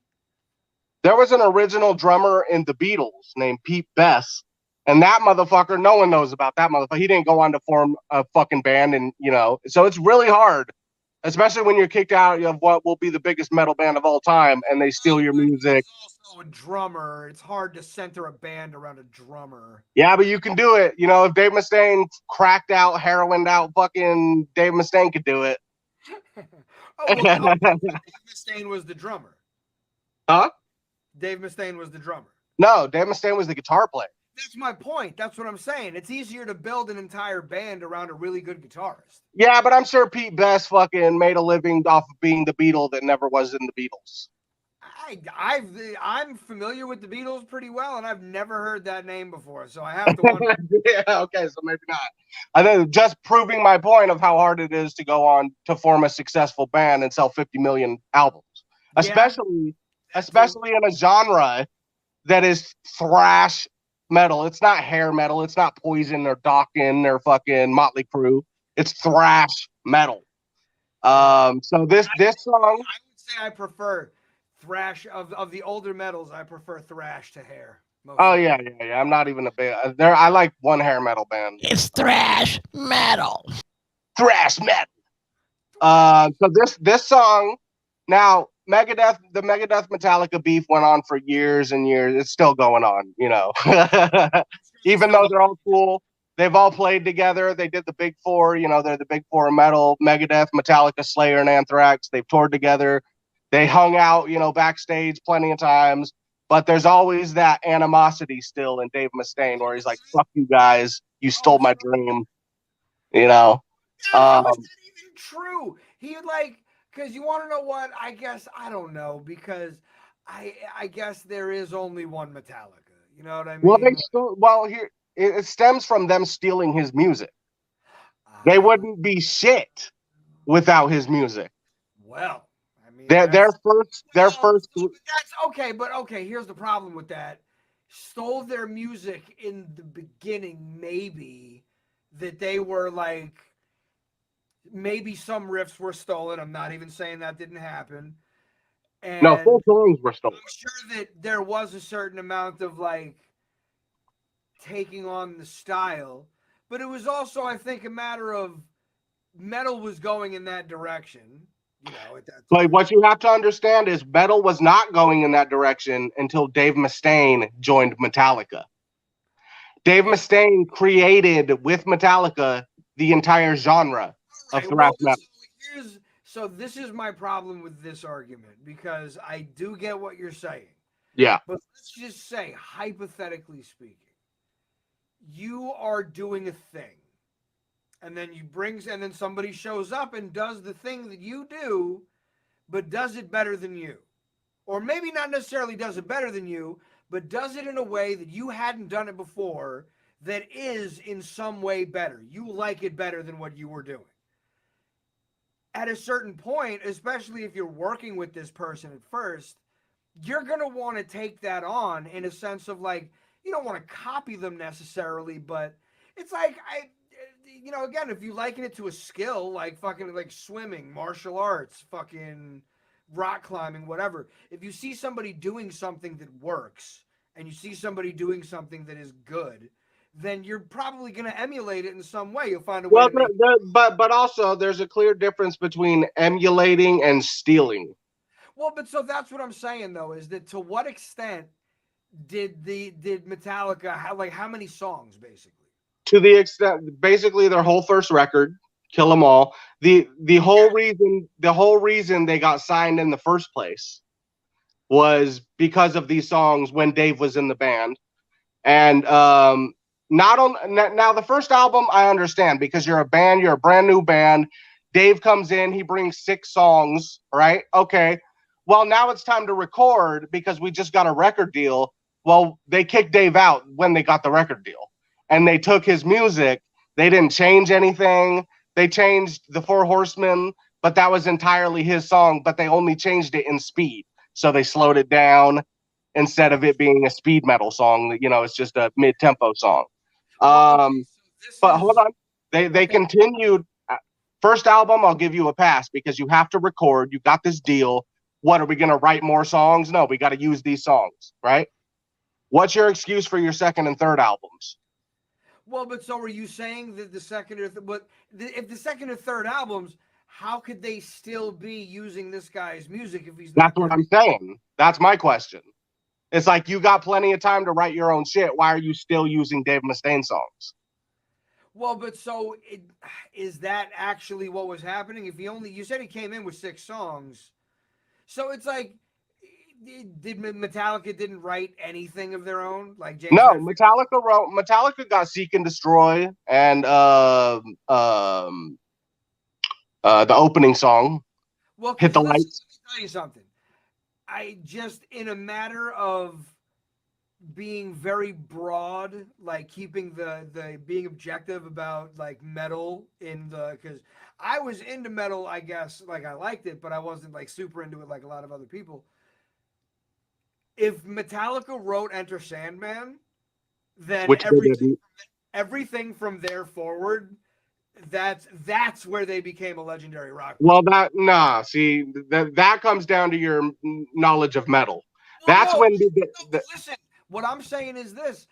There was an original drummer in the Beatles named Pete Best, and that motherfucker, no one knows about that motherfucker. He didn't go on to form a fucking band, and so it's really hard, especially when you're kicked out of what will be the biggest metal band of all time, and they steal your music. He's also a drummer. It's hard to center a band around a drummer. Yeah, but you can do it. If Dave Mustaine cracked out, heroined out, fucking Dave Mustaine could do it. Dave Mustaine was the drummer. Huh? Dave Mustaine was the drummer. No, Dave Mustaine was the guitar player. That's my point. That's what I'm saying. It's easier to build an entire band around a really good guitarist. Yeah, but I'm sure Pete Best fucking made a living off of being the Beatle that never was in the Beatles. I'm familiar with the Beatles pretty well, and I've never heard that name before, so I have to wonder. Yeah, okay, so maybe not. I think just proving my point of how hard it is to go on to form a successful band and sell 50 million albums, especially in a genre that is thrash metal. It's not hair metal. It's not Poison or Dokken or fucking Motley Crue. It's thrash metal. So this song, I would say I prefer thrash of the older metals. I prefer thrash to hair. Yeah. I'm not even a big. I like one hair metal band. It's thrash metal. Thrash metal. So this song now. The Megadeth Metallica beef went on for years and years. It's still going on, Even though they're all cool, they've all played together. They did the Big Four, they're the Big Four of metal: Megadeth, Metallica, Slayer, and Anthrax. They've toured together. They hung out, backstage plenty of times. But there's always that animosity still in Dave Mustaine, where he's like, "Fuck you guys, you stole my dream," How is that even true? Because you want to know what? I guess I don't know, because I guess there is only one Metallica. You know what I mean? Here it stems from them stealing his music. They wouldn't be shit without his music. Well, I mean, their first. That's okay, but here's the problem with that. Stole their music in the beginning, maybe that they were like. Maybe some riffs were stolen. I'm not even saying that didn't happen. And No, full songs were stolen. I'm sure that there was a certain amount of like taking on the style, but it was also, I think, a matter of metal was going in that direction. You know, at that time. But what you have to understand is metal was not going in that direction until Dave Mustaine joined Metallica. Dave Mustaine created with Metallica the entire genre of thrash metal. So this is my problem with this argument, because I do get what you're saying. Yeah. But let's just say, hypothetically speaking, you are doing a thing, and then somebody shows up and does the thing that you do, but does it better than you. Or maybe not necessarily does it better than you, but does it in a way that you hadn't done it before, that is in some way better. You like it better than what you were doing. At a certain point, especially if you're working with this person at first, you're going to want to take that on in a sense of like, you don't want to copy them necessarily, but it's like, again, if you liken it to a skill, like fucking like swimming, martial arts, fucking rock climbing, whatever. If you see somebody doing something that works and you see somebody doing something that is good, then you're probably going to emulate it in some way. You'll find a way to make but also there's a clear difference between emulating and stealing. Well, but so that's what I'm saying though, is that to what extent did Metallica have, like, how many songs basically? To the extent, basically their whole first record, Kill 'Em All. The whole reason they got signed in the first place was because of these songs when Dave was in the band. And now the first album I understand, because you're a band, you're a brand new band. Dave comes in, he brings 6 songs, right? Okay. Well, now it's time to record because we just got a record deal. Well, they kicked Dave out when they got the record deal, and they took his music. They didn't change anything. They changed the 4 Horsemen, but that was entirely his song, but they only changed it in speed. So they slowed it down instead of it being a speed metal song. You know, it's just a mid-tempo song. Hold on. They continued. First album, I'll give you a pass because you have to record. You got this deal. What, are we going to write more songs? No, we got to use these songs, right? What's your excuse for your second and third albums? Well, but so are you saying that the second or if the second or third albums, how could they still be using this guy's music if he's not? That's what I'm saying. That's my question. It's like, you got plenty of time to write your own shit. Why are you still using Dave Mustaine songs? Well, but so is that actually what was happening? If you said he came in with 6 songs, so it's like, did Metallica didn't write anything of their own? Like James Metallica got Seek and Destroy and the opening song. Well, Hit the Lights. Let me tell you something. I just, in a matter of being very broad, like keeping the being objective about like metal because I was into metal, I guess, like I liked it, but I wasn't like super into it like a lot of other people. If Metallica wrote Enter Sandman, then everything from there forward, that's where they became a legendary rock band. Well, that comes down to your knowledge of metal. Listen, what I'm saying is this: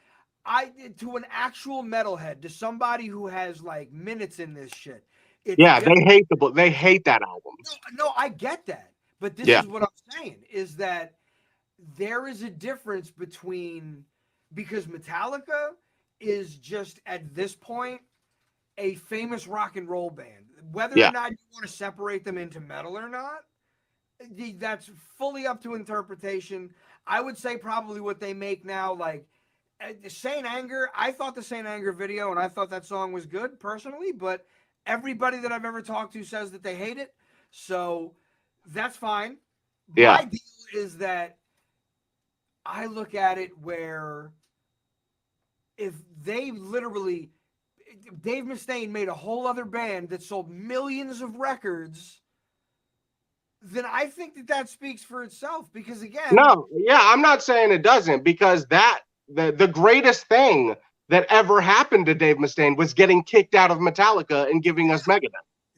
to an actual metalhead, to somebody who has like minutes in this shit, they hate that album. No, I get that, but this is what I'm saying is that there is a difference between, because Metallica is just at this point a famous rock and roll band. Whether or not you want to separate them into metal or not, that's fully up to interpretation. I would say probably what they make now, like Saint Anger. I thought the Saint Anger video and I thought that song was good personally, but everybody that I've ever talked to says that they hate it. So that's fine. Yeah. My deal is that I look at it where if they literally, Dave Mustaine made a whole other band that sold millions of records, then I think that speaks for itself. Because again, I'm not saying it doesn't, because the greatest thing that ever happened to Dave Mustaine was getting kicked out of Metallica and giving us Megadeth.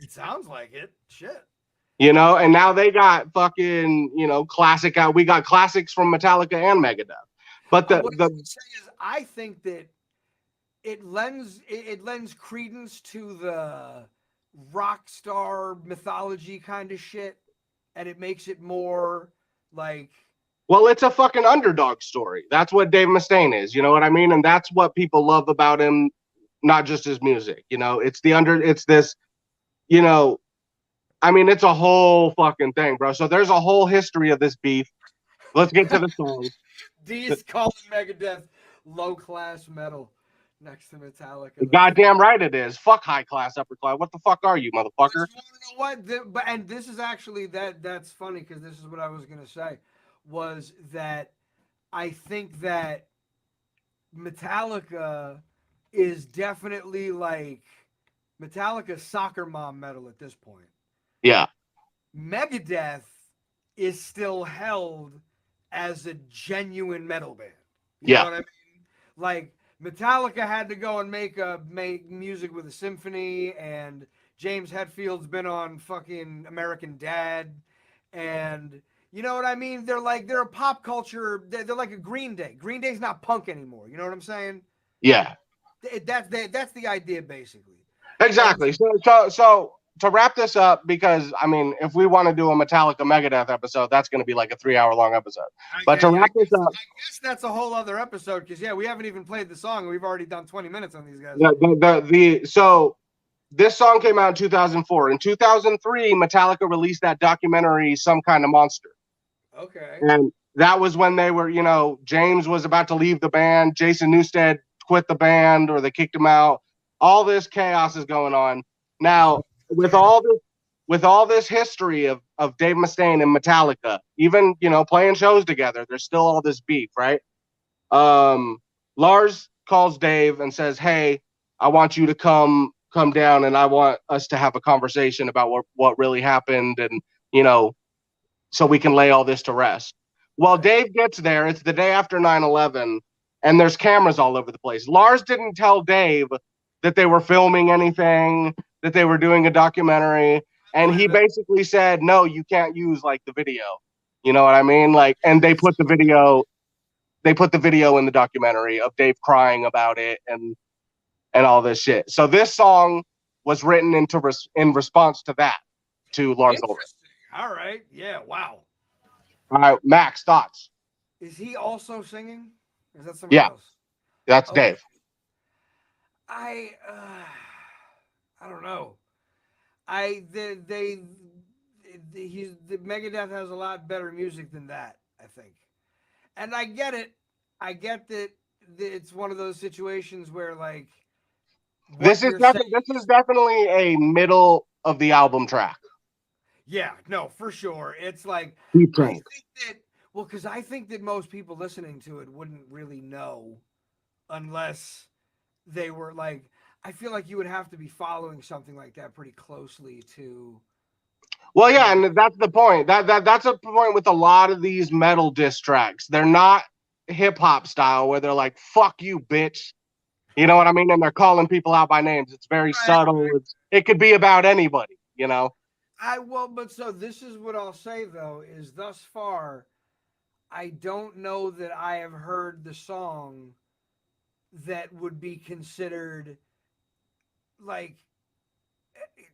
It sounds like it. Shit. You know, and now they got fucking, you know, classic out. We got classics from Metallica and Megadeth. But what I would say is, I think that it lends credence to the rock star mythology kind of shit, and it makes it more like. Well, it's a fucking underdog story. That's what Dave Mustaine is. You know what I mean? And that's what people love about him, not just his music. You know, it's this, you know, I mean, it's a whole fucking thing, bro. So there's a whole history of this beef. Let's get to the song. D's calling Megadeth low class metal next to Metallica. Goddamn right it is. Fuck high class, upper class. What the fuck are you, motherfucker? You know what? And this is actually that's funny, because this is what I was gonna say. Was that I think that Metallica is definitely like Metallica's soccer mom metal at this point. Yeah. Megadeth is still held as a genuine metal band. You know what I mean? Like Metallica had to go and make music with a symphony, and James Hetfield's been on fucking American Dad, and you know what I mean? They're a pop culture. They're like a Green Day. Green Day's not punk anymore. You know what I'm saying? Yeah. That's the idea, basically. Exactly. So to wrap this up, because I mean, if we want to do a Metallica Megadeth episode, that's going to be like a 3-hour long episode. But to wrap this up, I guess that's a whole other episode, because we haven't even played the song. We've already done 20 minutes on these guys. So this song came out in 2004. In 2003, Metallica released that documentary, Some Kind of Monster. Okay. And that was when they were, you know, James was about to leave the band. Jason Newsted quit the band, or they kicked him out. All this chaos is going on. Now, with all this history of Dave Mustaine and Metallica, even, you know, playing shows together, there's still all this beef, right? Lars calls Dave and says, "Hey, I want you to come down, and I want us to have a conversation about what really happened, and, you know, so we can lay all this to rest." Well, Dave gets there. It's the day after 9/11, and there's cameras all over the place. Lars didn't tell Dave that they were filming anything, that they were doing a documentary, and he basically said, "No, you can't use like the video." You know what I mean? Like, and they put the video in the documentary of Dave crying about it and all this shit. So this song was written in response to that, to Lars Ulrich. All right. Yeah. Wow. All right, Max, thoughts? Is he also singing? Is that somebody else? That's Dave. I don't know. The Megadeth has a lot better music than that, I think. And I get it. I get that it's one of those situations where, like, this is definitely a middle of the album track. Yeah, no, for sure. It's like, because I think that most people listening to it wouldn't really know unless they were like, I feel like you would have to be following something like that pretty closely to. Well, yeah, and that's the point. That's a point with a lot of these metal diss tracks. They're not hip hop style where they're like, "Fuck you, bitch." You know what I mean? And they're calling people out by names. It's very subtle. It could be about anybody, you know? But so this is what I'll say, though, is thus far, I don't know that I have heard the song that would be considered, like,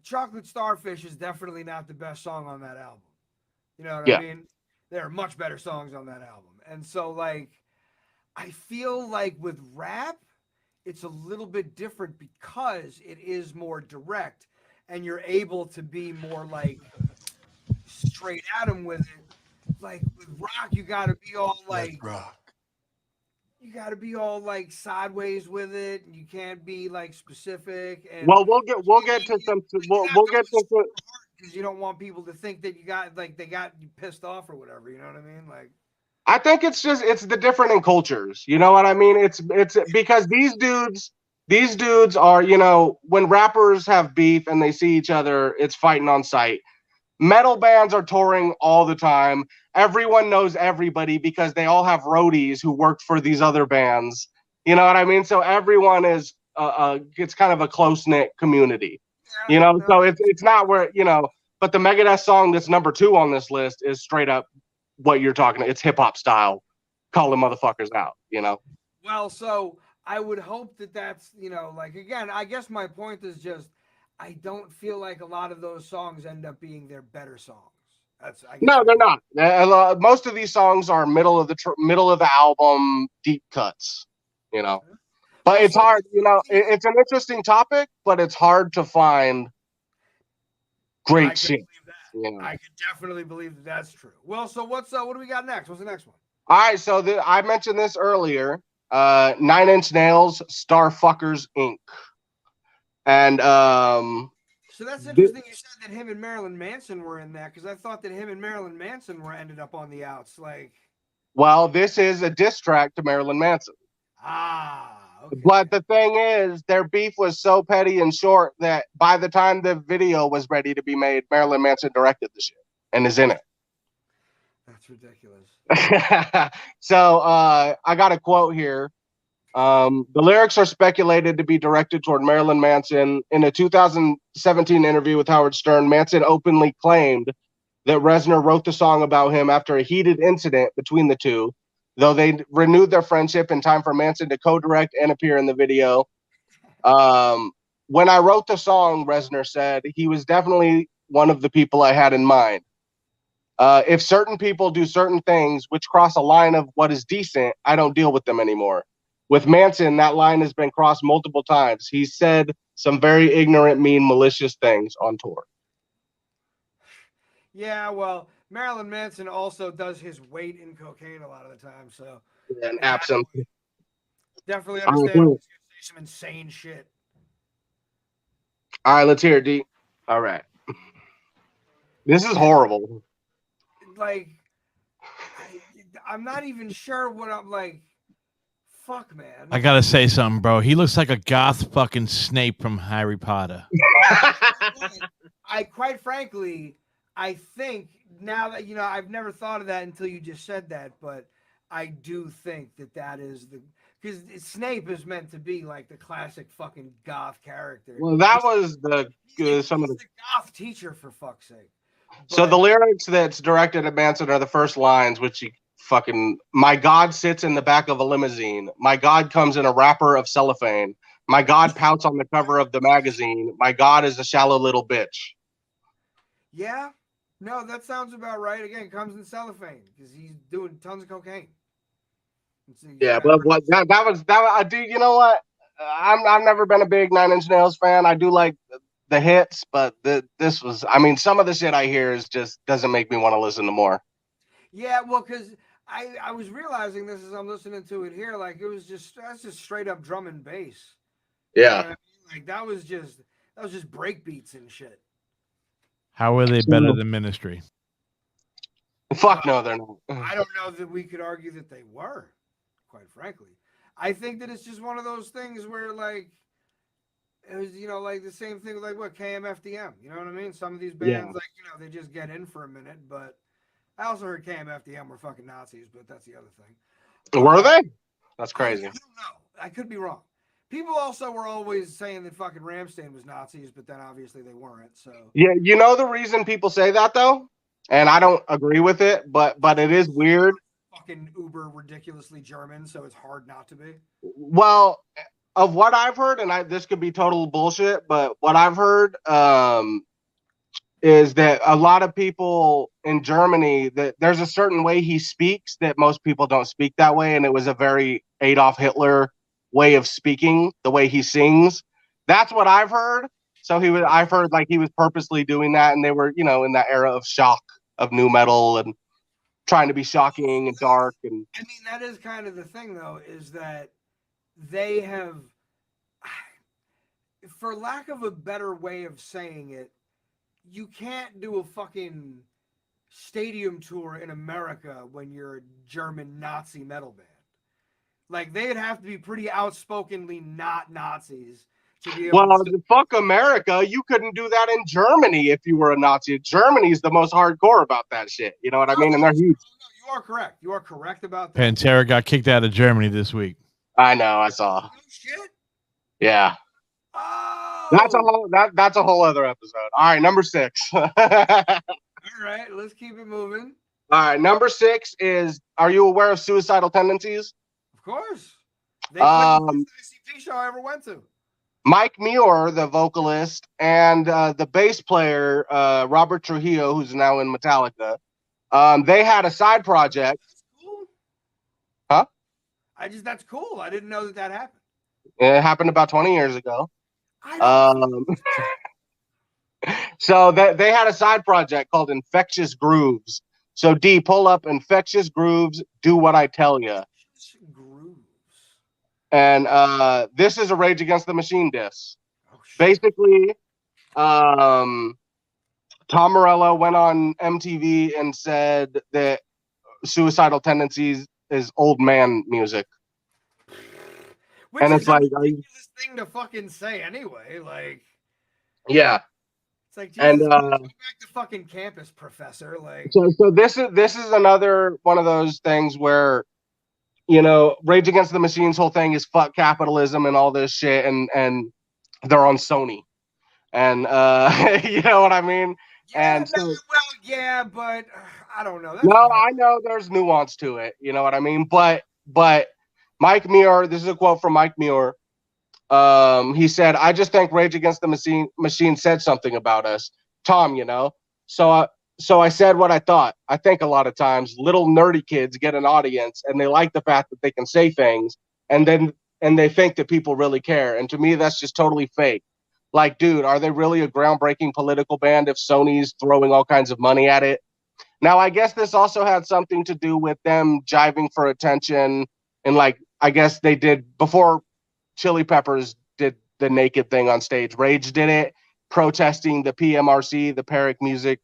Chocolate Starfish is definitely not the best song on that album. You know what I mean? There are much better songs on that album. And so, like, I feel like with rap, it's a little bit different because it is more direct, and you're able to be more, like, straight at them with it. Like, with rock, you got to be all, like rock. You got to be all, like, sideways with it, and you can't be, like, specific. And well, we'll get to some. We'll get to some, because you don't want people to think that they got you pissed off or whatever. You know what I mean? Like, I think it's the different in cultures. You know what I mean? It's because these dudes are, you know, when rappers have beef and they see each other, it's fighting on sight. Metal bands are touring all the time. Everyone knows everybody because they all have roadies who work for these other bands. You know what I mean? So everyone is it's kind of a close-knit community. You know, so it's not where, you know, but the Megadeth song that's number 2 on this list is straight up what you're talking about. It's hip hop style, calling motherfuckers out, you know. Well, so I would hope that that's, you know, like, again, I guess my point is just I don't feel like a lot of those songs end up being their better songs. That's, I guess, No, they're not. Most of these songs are middle of the album deep cuts, you know. But it's hard, you know. It's an interesting topic, but it's hard to find great shit. You know? I can definitely believe that that's true. Well, so what do we got next? What's the next one? All right, so I mentioned this earlier. 9 Inch Nails, Starfuckers Inc. And so that's interesting. You said that him and Marilyn Manson were in that, because I thought that him and Marilyn Manson were ended up on the outs. Like, well, this is a diss track to Marilyn Manson. Okay. But the thing is, their beef was so petty and short that by the time the video was ready to be made, Marilyn Manson directed the shit and is in it. That's ridiculous. So I got a quote here. The lyrics are speculated to be directed toward Marilyn Manson. In a 2017 interview with Howard Stern, Manson openly claimed that Reznor wrote the song about him after a heated incident between the two, though they renewed their friendship in time for Manson to co-direct and appear in the video. When I wrote the song, Reznor said, he was definitely one of the people I had in mind. If certain people do certain things which cross a line of what is decent, I don't deal with them anymore. With Manson, that line has been crossed multiple times. He said some very ignorant, mean, malicious things on tour. Yeah, well, Marilyn Manson also does his weight in cocaine a lot of the time, so Yeah, and absent. Definitely understand he's gonna say some insane shit. All right, let's hear it, D. All right. This is horrible. Like, I'm not even sure what I'm like. Fuck, man. I gotta say something, bro. He looks like a goth fucking Snape from Harry Potter. Quite frankly, I think now that, you know, I've never thought of that until you just said that, but I do think that is because Snape is meant to be like the classic fucking goth character. Well, that was some of the goth teacher, for fuck's sake. So the lyrics that's directed at Manson are the first lines, which he fucking, my God sits in the back of a limousine. My God comes in a wrapper of cellophane. My God pouts on the cover of the magazine. My God is a shallow little bitch. Yeah, no, that sounds about right. Again, comes in cellophane because he's doing tons of cocaine. Yeah, but what that was dude. You know what? I've never been a big 9 Inch Nails fan. I do like the hits, but this was, I mean, some of the shit I hear is just doesn't make me want to listen to more. Yeah, well, because I was realizing this as I'm listening to it here, like that's just straight up drum and bass. Yeah, you know what I mean? Like that was just break beats and shit. How are they better than Ministry? Fuck no, they're not. I don't know that we could argue that they were, quite frankly. I think that it's just one of those things where, like, it was, you know, like the same thing with, like, what, KMFDM, you know what I mean? Some of these bands, like, you know, they just get in for a minute, but I also heard KMFDM were fucking Nazis, but that's the other thing. Were they? That's crazy. I don't know. I could be wrong. People also were always saying that fucking Rammstein was Nazis, but then obviously they weren't, so. Yeah, you know the reason people say that, though? And I don't agree with it, but it is weird. Fucking uber ridiculously German, so it's hard not to be. Well, of what I've heard, and this could be total bullshit, but what I've heard is that a lot of people in Germany, that there's a certain way he speaks that most people don't speak that way, and it was a very Adolf Hitler way of speaking, the way he sings. That's what I've heard. So I've heard like he was purposely doing that, and they were, you know, in that era of shock, of new metal, and trying to be shocking and dark. And I mean, that is kind of the thing, though, is that they have, for lack of a better way of saying it, you can't do a fucking stadium tour in America when you're a German Nazi metal band. Like, they'd have to be pretty outspokenly not Nazis to be able to... fuck America. You couldn't do that in Germany if you were a Nazi. Germany's the most hardcore about that shit. You know what I mean? And they're huge. No, you are correct. You are correct about that. Pantera got kicked out of Germany this week. I know. I saw. Oh, shit? Yeah. Oh, That's a whole other episode. All right, number 6. All right, let's keep it moving. right, number 6 is, are you aware of suicidal tendencies? Of course. They played the first ICP show I ever went to. Mike Muir, the vocalist, and the bass player, Robert Trujillo, who's now in Metallica, they had a side project. That's cool. Huh? That's cool. I didn't know that happened. It happened about 20 years ago. So they had a side project called Infectious Grooves. So D, pull up Infectious Grooves, Do What I Tell Ya. And this is a Rage Against the Machine diss. Basically, Tom Morello went on MTV and said that Suicidal Tendencies is old man music. Which and is it's like, a ridiculous thing to fucking say anyway. Like, yeah. It's like, Jesus, go back to fucking campus, professor. Like, so this is another one of those things where, you know, Rage Against the Machine's whole thing is fuck capitalism and all this shit, and they're on Sony, and you know what I mean. Yeah, and so, yeah, but I don't know. I know there's nuance to it. You know what I mean. But Mike Muir, this is a quote from Mike Muir. He said, "I just think Rage Against the Machine said something about us, Tom. You know, So I said what I thought. I think a lot of times little nerdy kids get an audience and they like the fact that they can say things and they think that people really care. And to me, that's just totally fake. Like, dude, are they really a groundbreaking political band if Sony's throwing all kinds of money at it? Now, I guess this also had something to do with them jiving for attention. And like, I guess they did before Chili Peppers did the naked thing on stage. Rage did it, protesting the PMRC, the Peric Music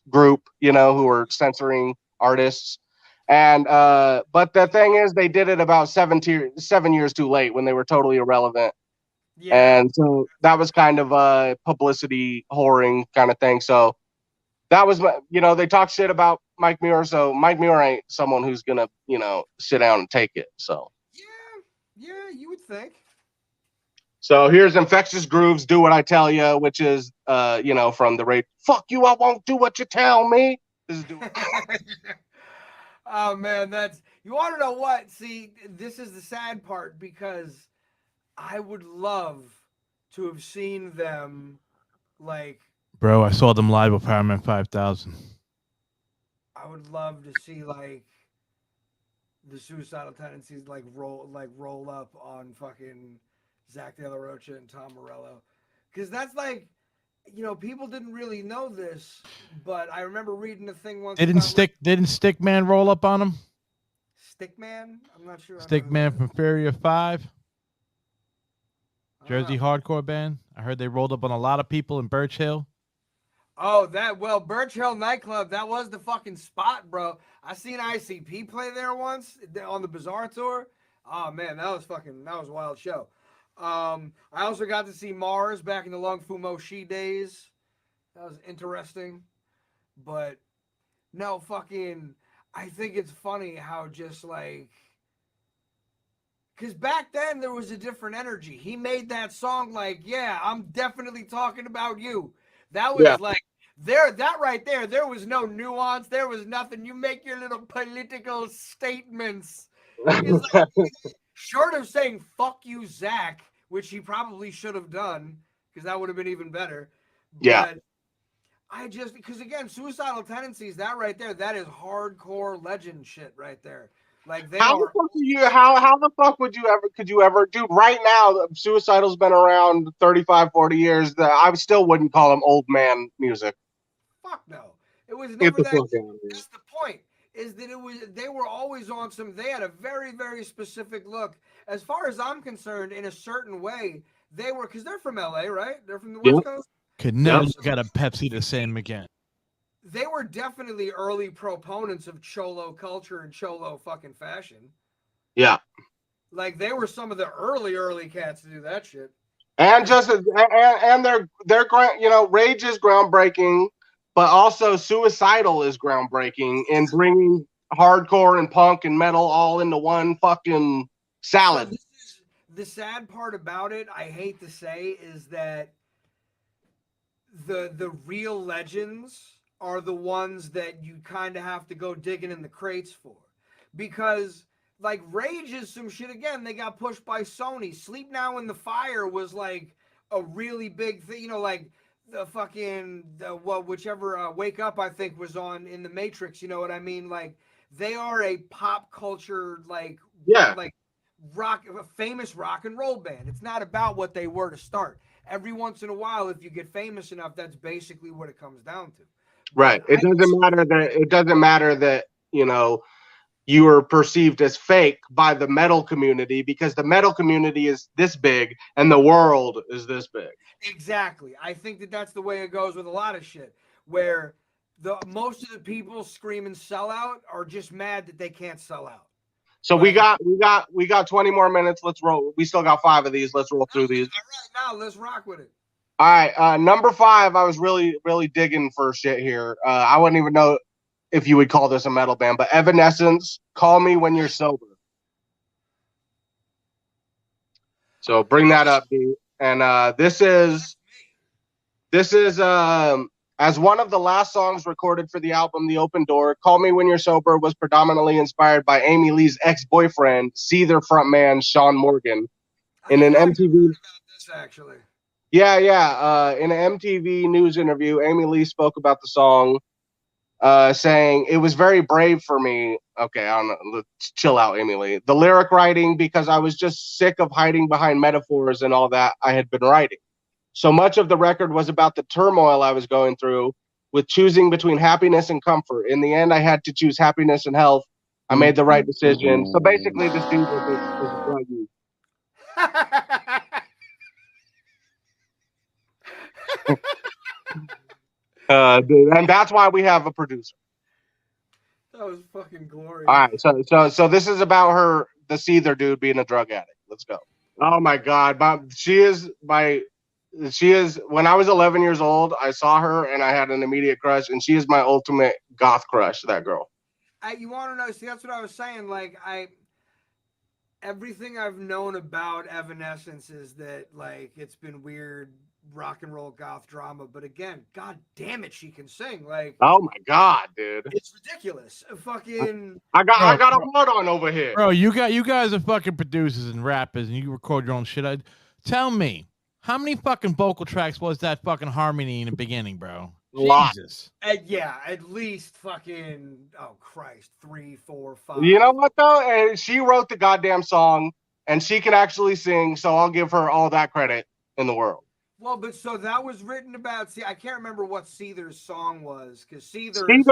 group, you know, who were censoring artists. And but the thing is, they did it about 7 years too late when they were totally irrelevant. Yeah. And so that was kind of a publicity whoring kind of thing. So that was, you know, they talk shit about Mike Muir. So Mike Muir ain't someone who's gonna, you know, sit down and take it. So yeah, you would think. So here's Infectious Grooves, Do What I Tell Ya, which is, you know, from the Rage. Fuck you, I won't do what you tell me. This is Oh, man, you want to know what? See, this is the sad part because I would love to have seen them, like... Bro, I saw them live with Powerman 5000. I would love to see, like, the Suicidal Tendencies, like roll up on fucking... Zach De La Rocha and Tom Morello, because that's like, you know, people didn't really know this, but I remember reading a thing once. Didn't Stickman roll up on him? Stickman? I'm not sure. Stickman from Fury of 5, Jersey hardcore band. I heard they rolled up on a lot of people in Birch Hill. Oh, Birch Hill nightclub, that was the fucking spot, bro. I seen ICP play there once on the Bizarre tour. Oh man, that was a wild show. I also got to see Mars back in the Lung Fu Mo Shi days. That was interesting. But no, I think it's funny how just like, because back then there was a different energy. He made that song like, yeah, I'm definitely talking about you. That was like, that right there, there was no nuance. There was nothing. You make your little political statements. It's like, short of saying "fuck you, Zach," which he probably should have done, because that would have been even better. Yeah. But because again, Suicidal Tendencies, that right there, that is hardcore legend shit right there. Like how the fuck could you ever, dude? Right now, Suicidal's been around 35, 40 years. I still wouldn't call them old man music. Fuck no, it was never that. That's the point. Is that they were always on they had a very, very specific look. As far as I'm concerned, in a certain way, they were, because they're from LA, right? They're from the West Coast. Could never get a Pepsi the same again. They were definitely early proponents of Cholo culture and Cholo fucking fashion. Yeah. Like, they were some of the early cats to do that shit. And they're you know, Rage is groundbreaking. But also Suicidal is groundbreaking in bringing hardcore and punk and metal all into one fucking salad. So the sad part about it, I hate to say, is that the real legends are the ones that you kind of have to go digging in the crates for, because like Rage is some shit. Again, they got pushed by Sony. Sleep Now in the Fire was like a really big thing, you know, like the fucking whichever Wake Up I think was on in the Matrix, you know what I mean? Like they are a pop culture like rock, a famous rock and roll band. It's not about what they were to start. Every once in a while, if you get famous enough, that's basically what it comes down to. Right. It doesn't matter that, you know, you are perceived as fake by the metal community, because the metal community is this big and the world is this big. Exactly. I think that that's the way it goes with a lot of shit, where the most of the people screaming sell out are just mad that they can't sell out. So we got 20 more minutes. Let's roll. We still got 5 of these. Let's roll through these. All right, now let's rock with it. All right, number 5. I was really digging for shit here. I wouldn't even know if you would call this a metal band, but Evanescence, Call Me When You're Sober. So bring that up, dude. And this is as one of the last songs recorded for the album The Open Door. Call Me When You're Sober was predominantly inspired by Amy Lee's ex-boyfriend, Seether frontman Sean Morgan, in an MTV. This actually. Yeah. In an MTV news interview, Amy Lee spoke about the song, saying, "It was very brave for me." Okay, I don't know. Let's chill out, Amy Lee. The lyric writing, because I was just sick of hiding behind metaphors and all that I had been writing. So much of the record was about the turmoil I was going through with choosing between happiness and comfort. In the end, I had to choose happiness and health. I made the right decision. So basically, this dude was a drug user. And that's why we have a producer. That was fucking glorious. All right, so this is about her, the Seether dude, being a drug addict. Let's go. Oh my God, she is. When I was 11 years old, I saw her and I had an immediate crush, and she is my ultimate goth crush. That girl. You want to know? See, that's what I was saying. Like everything I've known about Evanescence is that like it's been weird rock and roll goth drama, but again, god damn it, she can sing. Like, oh my God, dude, it's ridiculous. Fucking I got a blood on over here, bro. You guys are fucking producers and rappers, and you record your own shit. Tell me, how many fucking vocal tracks was that fucking harmony in the beginning, bro? Jesus. Yeah, at least fucking, oh Christ, 3, 4, 5. You know what though? She wrote the goddamn song, and she can actually sing, so I'll give her all that credit in the world. Well, but so that was written about. See, I can't remember what Seether's song was, because Seether had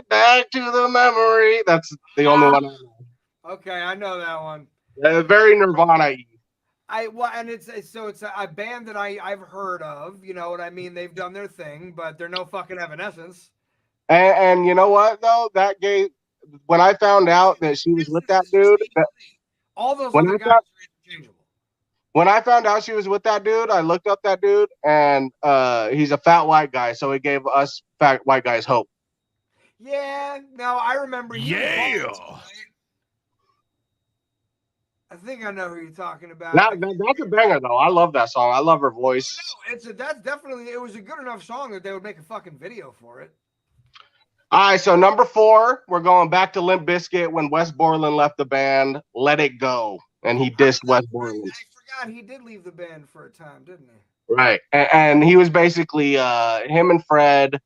back to the memory. That's the only one I know. Okay, I know that one. Very Nirvana-y. And it's a band that I've heard of. You know what I mean? They've done their thing, but they're no fucking Evanescence. And you know what though? That gave. When I found out that she was with that dude, all those other guys are interchangeable. When I found out she was with that dude, I looked up that dude, and he's a fat white guy, so he gave us fat white guys hope. Yeah, no, I remember. Yeah. I think I know who you're talking about. That's a banger though. I love that song. I love her voice. No, that's definitely. It was a good enough song that they would make a fucking video for it. All right, so number 4, we're going back to Limp Bizkit when Wes Borland left the band. Let It Go, and he dissed Wes Borland. I forgot he did leave the band for a time, didn't he? Right, and he was basically him and Fred.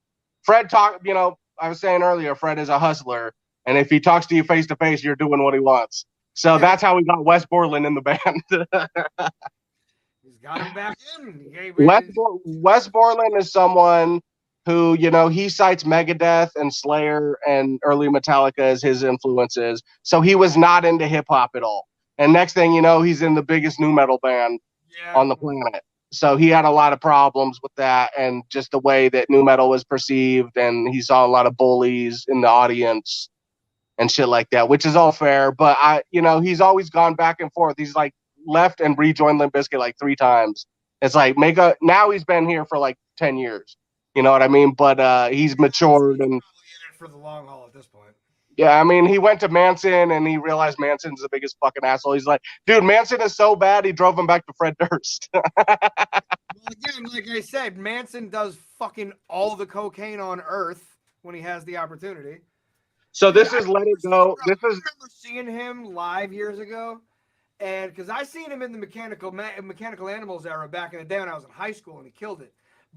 Fred talked. You know, I was saying earlier, Fred is a hustler, and if he talks to you face to face, you're doing what he wants. So that's how we got Wes Borland in the band. He's got him back in. Wes Borland is someone who, you know, he cites Megadeth and Slayer and early Metallica as his influences. So he was not into hip hop at all. And next thing you know, he's in the biggest nu metal band on the planet. So he had a lot of problems with that and just the way that nu metal was perceived. And he saw a lot of bullies in the audience and shit like that, which is all fair. But he's always gone back and forth. He's like left and rejoined Limp Bizkit like 3 times. It's like now he's been here for like 10 years. You know what I mean? But he's matured and for the long haul at this point. Yeah, I mean, he went to Manson and he realized Manson's the biggest fucking asshole. He's like, dude, Manson is so bad, he drove him back to Fred Durst. Well, again, like I said, Manson does fucking all the cocaine on Earth when he has the opportunity. So this is Let It Go. I remember seeing him live years ago, and because I seen him in the Mechanical Animals era back in the day when I was in high school, and he killed it.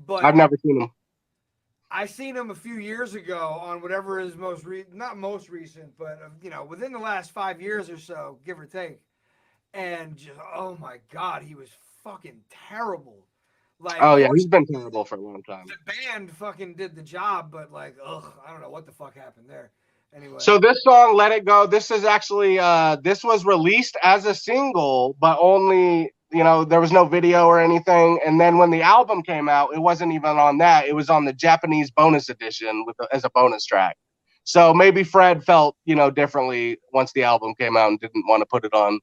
But I've never seen him. I seen him a few years ago on whatever his not most recent, but within the last 5 years or so, give or take. And just, oh my God, he was fucking terrible. Like, oh yeah, he's been terrible for a long time. The band fucking did the job, but like, ugh, I don't know what the fuck happened there. Anyway. So this song, Let It Go, this is actually this was released as a single, but only, there was no video or anything. And then when the album came out, it wasn't even on that. It was on the Japanese bonus edition as a bonus track. So maybe Fred felt, differently once the album came out and didn't want to put it on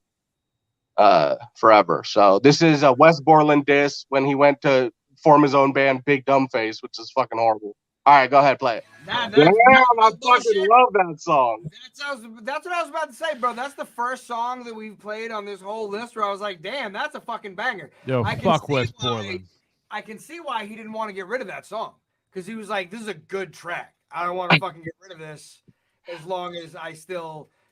forever. So this is a Wes Borland diss when he went to form his own band, Big Dumb Face, which is fucking horrible. All right, go ahead, play it. Damn, I fucking love that song. That's what I was about to say, bro. That's the first song that we've played on this whole list where I was like, damn, that's a fucking banger. Yo, fuck Wes Borland. I can see why he didn't want to get rid of that song. Because he was like, this is a good track. I don't want to fucking get rid of this as long as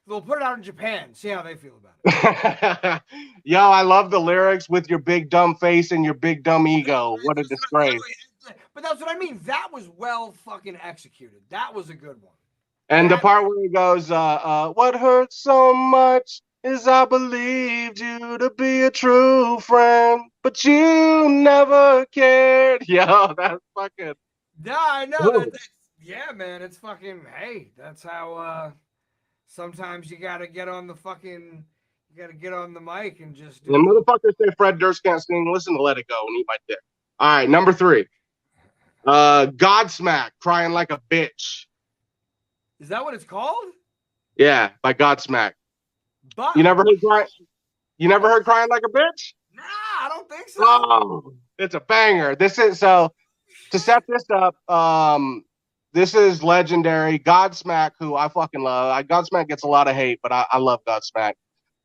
we'll put it out in Japan. See how they feel about it. Yo, I love the lyrics with your big dumb face and your big dumb ego. What a disgrace. But that's what I mean. That was well fucking executed. That was a good one. And the part where he goes, what hurts so much is I believed you to be a true friend, but you never cared. Yo, that's fucking. Yeah, I know. Yeah, man. It's fucking, hey, that's how sometimes you got to get on the fucking, you got to get on the mic and just do the motherfuckers say Fred Durst can't sing. Listen to Let It Go and eat my dick. All right, number 3. Godsmack, Crying Like a Bitch. Is that what it's called? Yeah, by Godsmack. But you never heard Crying Like a Bitch? Nah, I don't think so. Oh, it's a banger. This is to set this up. This is legendary. Godsmack, who I fucking love. Godsmack gets a lot of hate, but I love Godsmack.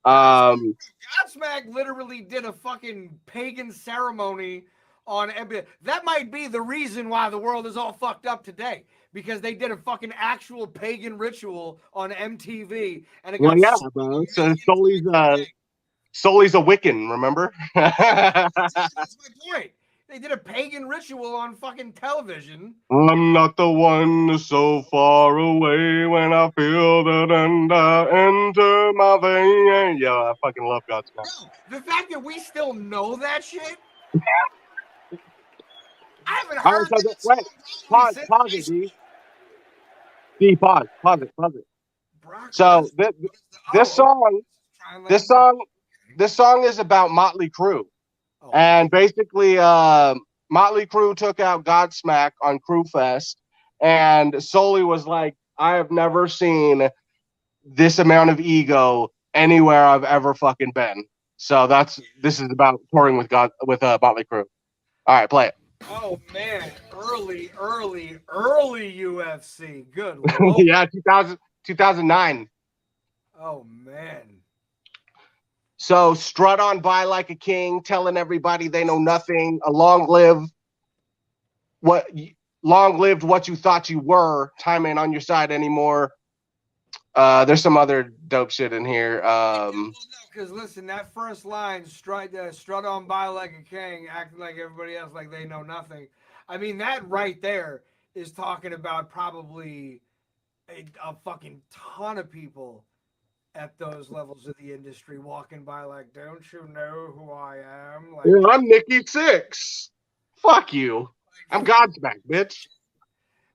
Godsmack literally did a fucking pagan ceremony on that might be the reason why the world is all fucked up today, because they did a fucking actual pagan ritual on MTV and it got bro. So Sully's a Wiccan, remember? That's my point. They did a pagan ritual on fucking television. I'm not the one so far away when I feel the thunder enter my vein. Yeah, I fucking love Godsmack. No, the fact that we still know that shit. I haven't heard that. Wait, pause it, D. D, pause it. So this song is about Motley Crue. Oh. And basically, Motley Crue took out Godsmack on Crue Fest, and Sully was like, I have never seen this amount of ego anywhere I've ever fucking been. So this is about touring with Motley Crue. All right, play it. Oh man, early UFC. Good. Yeah, 2009. Oh man. So strut on by like a king, telling everybody they know nothing. Long lived what you thought you were. Time ain't on your side anymore. There's some other dope shit in here. Because listen, that first line, strut on by like a king, acting like everybody else like they know nothing. I mean, that right there is talking about probably a fucking ton of people at those levels of the industry walking by like, don't you know who I am? Like, yeah, I'm Nikki Sixx. Fuck you. I'm Godsmack, bitch.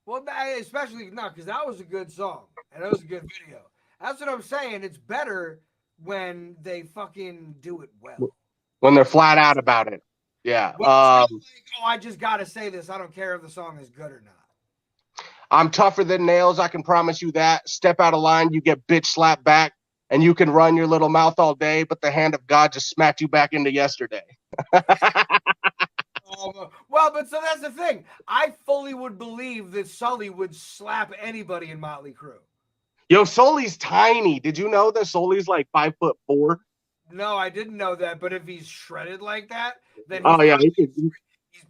Well, especially not because that was a good song and that was a good video. That's what I'm saying. It's better when they fucking do it well. When they're flat out about it. Yeah. Like, I just got to say this. I don't care if the song is good or not. I'm tougher than nails. I can promise you that. Step out of line, you get bitch slapped back, and you can run your little mouth all day, but the hand of God just smacked you back into yesterday. Well, but so that's the thing. I fully would believe that Sully would slap anybody in Motley Crue. Yo, Sully's tiny. Did you know that Sully's like 5'4"? No, I didn't know that. But if he's shredded like that, then Oh yeah, he's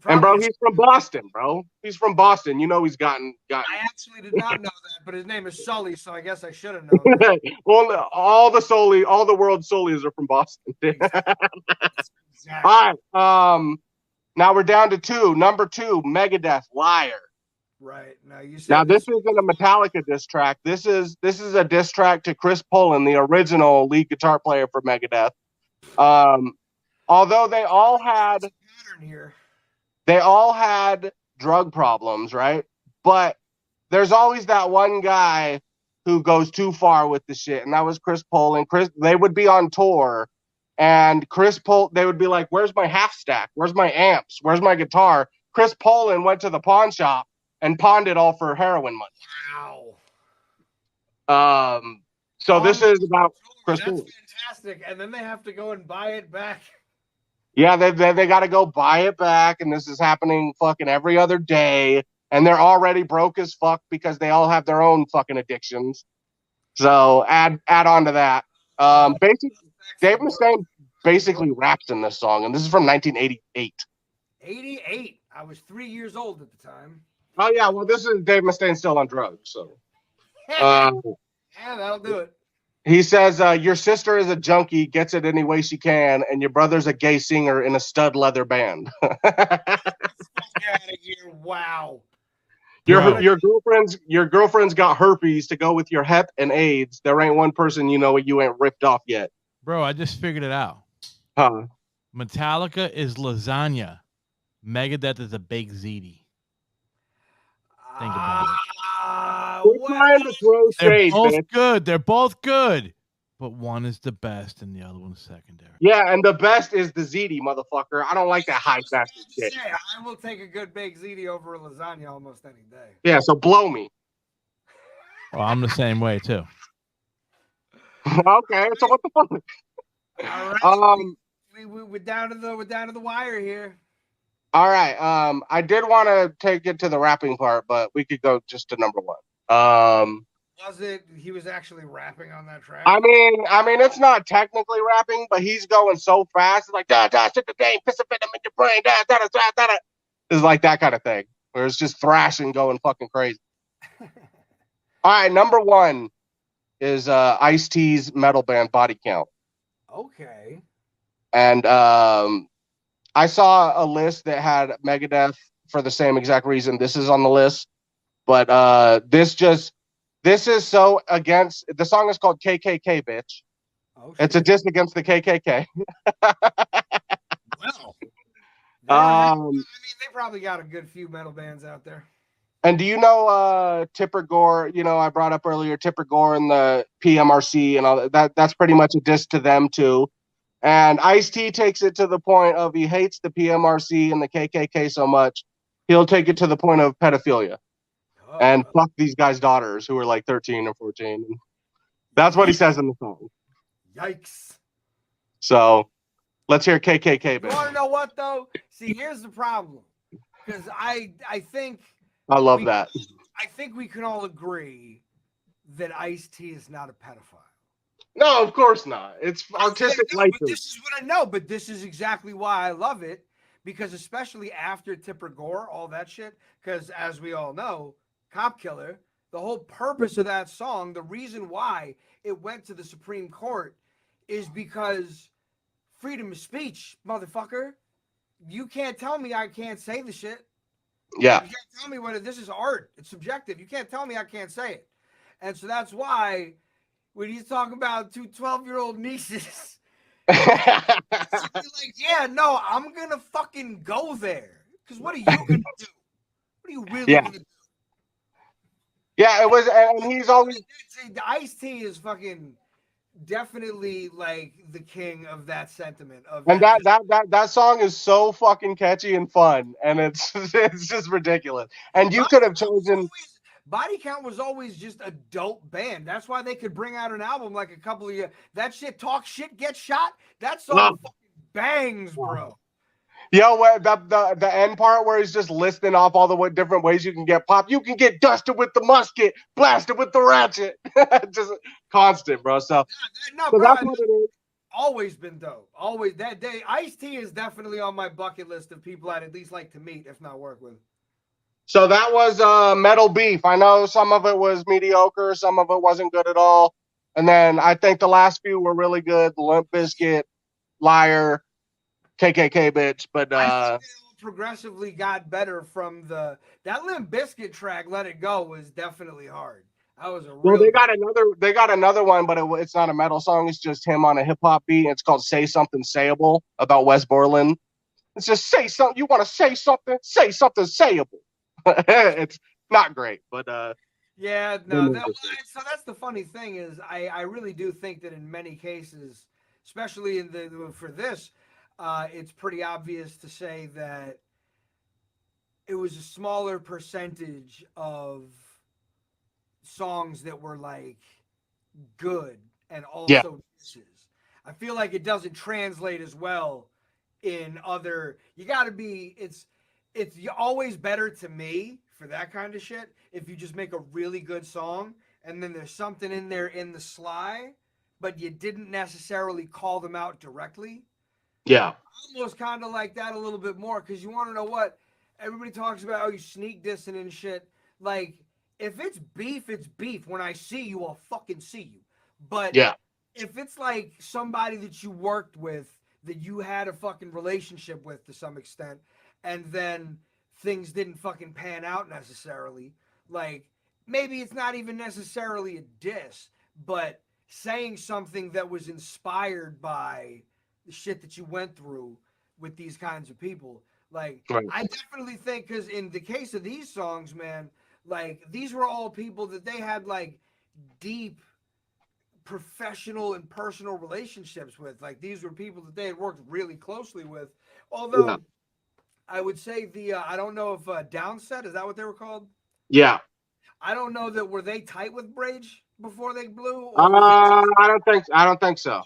and bro, probably. he's from Boston, bro. He's from Boston. You know he's gotten. I actually did not know that, but his name is Sully, so I guess I should have known that. Well, all the world Sullys are from Boston. Exactly. All right. Now we're down to 2. Number 2, Megadeth, Liar. Right. Now This isn't a Metallica diss track. This is a diss track to Chris Poland, the original lead guitar player for Megadeth. Although they all had drug problems, right? But there's always that one guy who goes too far with the shit, and that was Chris Poland. They would be on tour, and they would be like, "Where's my half stack? Where's my amps? Where's my guitar?" Chris Poland went to the pawn shop and pawned it all for heroin money. Wow. So this is about Chris Poland. That's fantastic. And then they have to go and buy it back. Yeah, they got to go buy it back, and this is happening fucking every other day, and they're already broke as fuck because they all have their own fucking addictions. So add on to that. Basically, Dave Mustaine basically raps in this song, and this is from 1988. 88. I was 3 years old at the time. Oh yeah, well this is Dave Mustaine still on drugs, so. Yeah, that'll do it. He says, your sister is a junkie, gets it any way she can, and your brother's a gay singer in a stud leather band. Get out of here. Wow. Your girlfriend's got herpes to go with your hep and AIDS. There ain't one person you ain't ripped off yet. Bro, I just figured it out. Huh? Metallica is lasagna. Megadeth is a baked ziti. Think about it. They're both good. They're both good. But one is the best and the other one's secondary. Yeah, and the best is the ziti, motherfucker. I don't like that high fashion shit. Yeah, I will take a good baked ziti over a lasagna almost any day. Yeah, so blow me. Well, I'm the same way too. Okay, so what the fuck? All right. We're down to the wire here. All right. I did want to take it to the rapping part, but we could go just to number 1. Was it? He was actually rapping on that track. I mean, it's not technically rapping, but he's going so fast. It's like da da shit the game, piss a venom in your brain, da da da da da. It's like that kind of thing, where it's just thrashing, going fucking crazy. All right, number 1 is Ice-T's metal band Body Count. Okay. And I saw a list that had Megadeth for the same exact reason this is on the list, but this is so against. The song is called KKK, bitch. Oh, it's a diss against the KKK. Well, I mean, they probably got a good few metal bands out there. And do you know Tipper Gore? I brought up earlier Tipper Gore and the PMRC and all that. That's pretty much a diss to them too. And Ice-T takes it to the point of he hates the PMRC and the KKK so much, he'll take it to the point of pedophilia. And fuck these guys' daughters who are like 13 or 14. That's what he says in the song. Yikes. So let's hear KKK. You want to know what, though? See, here's the problem. Because I think... I love that. I think we can all agree that Ice-T is not a pedophile. No, of course not. It's artistic license. This is what I know, but this is exactly why I love it. Because especially after Tipper Gore, all that shit, because as we all know, Cop Killer, the whole purpose of that song, the reason why it went to the Supreme Court is because freedom of speech, motherfucker. You can't tell me I can't say the shit. Yeah. You can't tell me whether this is art. It's subjective. You can't tell me I can't say it. And so that's why when he's talking about 2 12-year-old nieces, like, yeah, no, I'm going to fucking go there. Because what are you going to do? What are you really going to do? Yeah, it was, and he's always... The Ice-T is fucking definitely like the king of that sentiment. And that song is so fucking catchy and fun, and it's just ridiculous. And you could have chosen... Body Count was always just a dope band. That's why they could bring out an album like a couple of years. That shit, Talk Shit, Get Shot, that song fucking bangs, bro. Yo, what the end part where he's just listing off all the different ways you can get popped. You can get dusted with the musket, blasted with the ratchet, just constant, bro. So No, so bro, that's what it is. always been dope. Always that day. Ice-T is definitely on my bucket list of people I'd at least like to meet, if not work with. So that was Metal Beef. I know some of it was mediocre, some of it wasn't good at all, and then I think the last few were really good. Limp Bizkit, Liar, KKK bitch, but I think they all progressively got better from that Limp Bizkit track. Let It Go was definitely hard. That was a real. well, they got another one, but it's not a metal song. It's just him on a hip hop beat. It's called "Say Something Sayable" about West Borland. It's just say something. You want to say something sayable. It's not great, but Yeah, no. So that's the funny thing is, I really do think that in many cases, especially for this, it's pretty obvious to say that it was a smaller percentage of songs that were like good and also disses. I feel like it doesn't translate as well in other. You got to be. It's always better to me for that kind of shit if you just make a really good song and then there's something in there in the sly, but you didn't necessarily call them out directly. yeah, Almost kind of like that a little bit more because you want to know what everybody talks about. Oh, you sneak dissing and shit. Like if it's beef, it's beef. When I see you, I'll fucking see you. But yeah, if it's like somebody that you worked with, that you had a fucking relationship with to some extent, and then things didn't fucking pan out necessarily, like maybe it's not even necessarily a diss, but saying something that was inspired by the shit that you went through with these kinds of people. Like, right. I definitely think, because in the case of these songs, man, like these were all people that they had like deep professional and personal relationships with. Like these were people that they had worked really closely with. Although Yeah. I would say I don't know if Downset, is that what they were called? Yeah. I don't know that were they tight with Rage before they blew? Or was it I don't think so.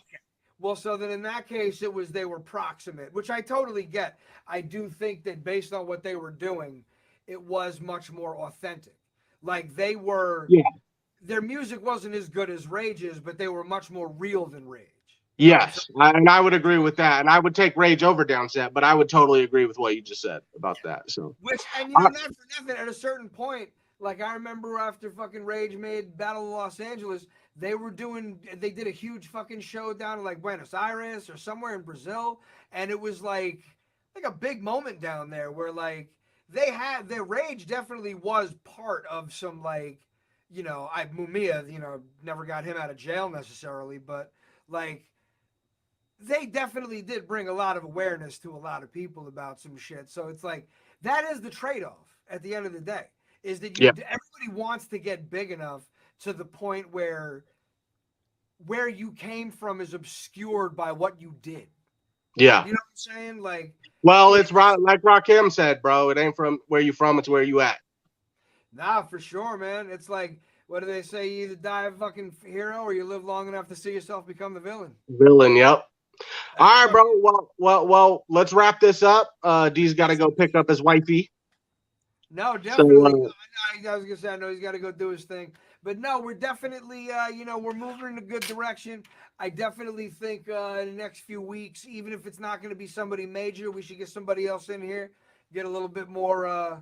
Well, so then in that case, it was they were proximate, which I totally get. I do think that based on what they were doing, it was much more authentic. Like they were, Yeah. their music wasn't as good as Rage's, but they were much more real than Rage. Yes, and I would agree with that, and I would take Rage over Downset, but I would totally agree with what you just said about that. So, Which, and you know, not for nothing, at a certain point, like I remember after fucking Rage made Battle of Los Angeles, they did a huge fucking show down in like Buenos Aires or somewhere in Brazil, and it was like a big moment down there where like their Rage definitely was part of some like, you know, Mumia, you know, never got him out of jail necessarily, but like they definitely did bring a lot of awareness to a lot of people about some shit. So it's like that is the trade-off at the end of the day, is that everybody wants to get big enough to the point where you came from is obscured by what you did. yeah. You know what I'm saying? Like, well, it's like Rakim said, bro. It ain't from where you from; it's where you at. Nah, for sure, man. It's like, what do they say? You either die a fucking hero or you live long enough to see yourself become the villain. Villain, yep. All right, bro. Well. Let's wrap this up. D's got to go pick up his wifey. No, definitely. So, I was gonna say I know he's got to go do his thing, but no, we're definitely we're moving in a good direction. I definitely think in the next few weeks, even if it's not going to be somebody major, we should get somebody else in here, get a little bit more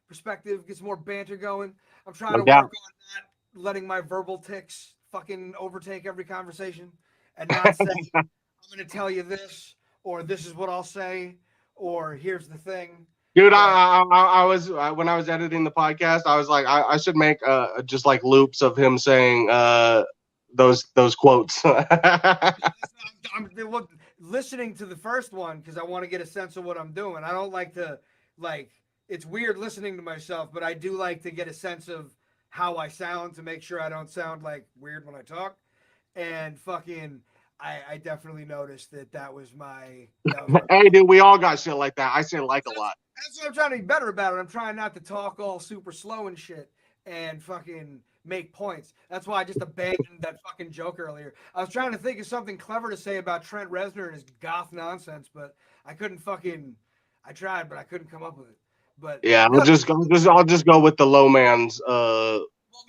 perspective, get some more banter going. I'm trying to work on not letting my verbal tics fucking overtake every conversation and not say I'm going to tell you this or this is what I'll say or here's the thing. dude, I was when I was editing the podcast, I was like, I should make just like loops of him saying those quotes. I'm listening to the first one because I want to get a sense of what I'm doing. I don't like to it's weird listening to myself, but I do like to get a sense of how I sound to make sure I don't sound like weird when I talk. And fucking, I definitely noticed that was my. Hey, dude, we all got shit like that. I say like a lot. That's what I'm trying to be better about it. I'm trying not to talk all super slow and shit and fucking make points. That's why I just abandoned that fucking joke earlier. I was trying to think of something clever to say about Trent Reznor and his goth nonsense, but I couldn't fucking I tried, but I couldn't come up with it. But Yeah, no, I'll just go with the low man's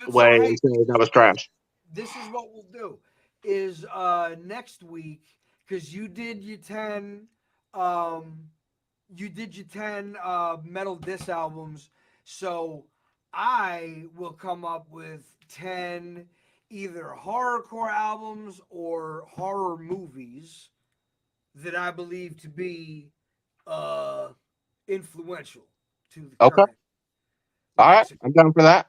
way hey, and say that was trash. this is what we'll do is next week, because you did your 10 um metal diss albums, so I will come up with 10 either horrorcore albums or horror movies that I believe to be influential to the Okay. current All right. Mexican. I'm down for that.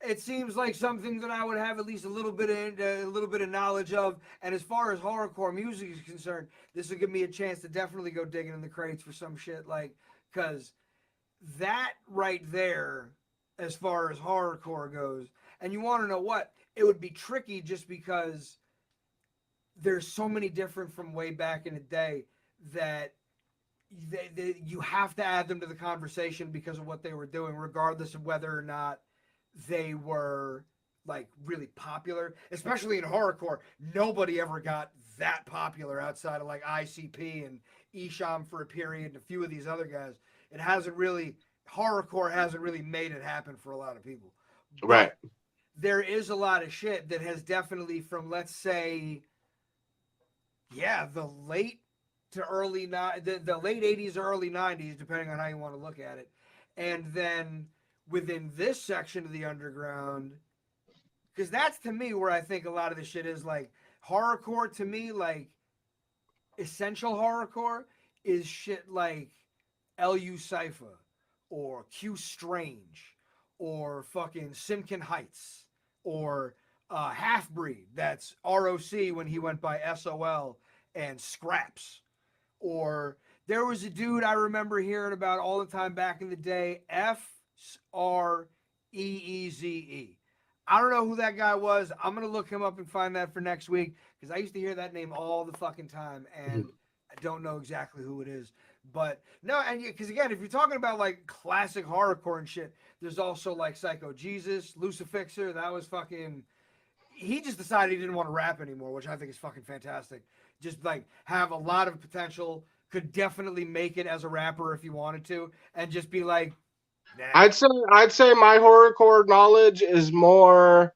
It seems like something that I would have at least a little bit of knowledge of. And as far as horrorcore music is concerned, this will give me a chance to definitely go digging in the crates for some shit, like, because that right there, as far as horrorcore goes, and you want to know what, it would be tricky just because there's so many different from way back in the day that you have to add them to the conversation because of what they were doing, regardless of whether or not they were like really popular. Especially in horrorcore, nobody ever got that popular outside of like ICP and Esham for a period and a few of these other guys. It hasn't really, horrorcore hasn't really made it happen for a lot of people. Right. But there is a lot of shit that has definitely, from let's say, yeah, the late to early the late 80s or early 90s, depending on how you want to look at it. And then within this section of the underground, because that's to me where I think a lot of the shit is, like, horrorcore to me, like essential horrorcore is shit like LU Cypher or Q Strange or fucking Simkin Heights or Half Breed, that's ROC when he went by SOL, and Scraps. Or there was a dude I remember hearing about all the time back in the day, FREEZE. I don't know who that guy was. I'm going to look him up and find that for next week, because I used to hear that name all the fucking time, and I don't know exactly who it is. But no, and because again, if you're talking about like classic horrorcore and shit, there's also like Psycho Jesus, Lucifixer. That was fucking. He just decided he didn't want to rap anymore, which I think is fucking fantastic. Just like have a lot of potential, could definitely make it as a rapper if you wanted to, and just be like, nah. I'd say my horrorcore knowledge is more.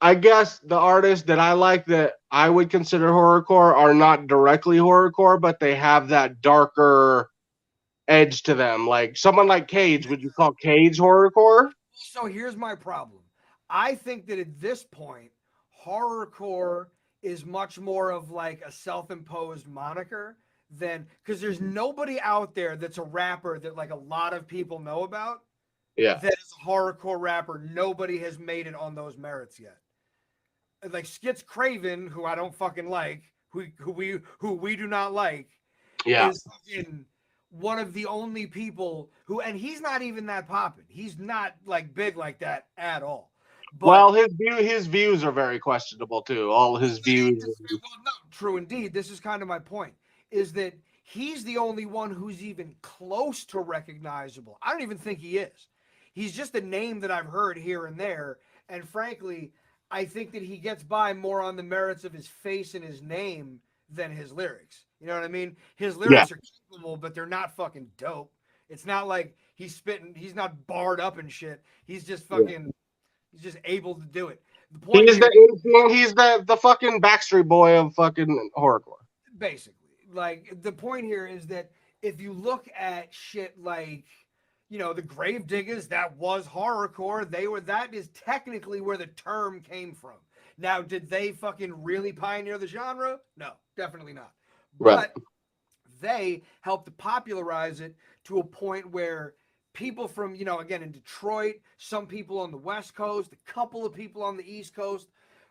I guess the artists that I like that I would consider horrorcore are not directly horrorcore, but they have that darker edge to them. Like someone like Cage, would you call Cage horrorcore? So here's my problem. I think that at this point, horrorcore is much more of like a self-imposed moniker than, because there's nobody out there that's a rapper that like a lot of people know about. Yeah. That is a horrorcore rapper. Nobody has made it on those merits yet. Like Skits Craven, who I don't fucking like, who we do not like, Yeah. is fucking one of the only people who, and he's not even that poppin'. He's not like big like that at all. But, well, his views are very questionable too. All his views. Well, no, true indeed. This is kind of my point, is that he's the only one who's even close to recognizable. I don't even think he is. He's just a name that I've heard here and there. And frankly, I think that he gets by more on the merits of his face and his name than his lyrics. You know what I mean? His lyrics are capable, but they're not fucking dope. It's not like he's spitting, he's not barred up and shit. He's just fucking, he's just able to do it. The point He's the fucking Backstreet Boy of fucking horrorcore. Basically. Like, the point here is that if you look at shit like, you know, the Gravediggers, that was horrorcore. That is technically where the term came from. Now, did they fucking really pioneer the genre? No, definitely not. Right. But they helped to popularize it to a point where people from, you know, again, in Detroit, some people on the West Coast, a couple of people on the East Coast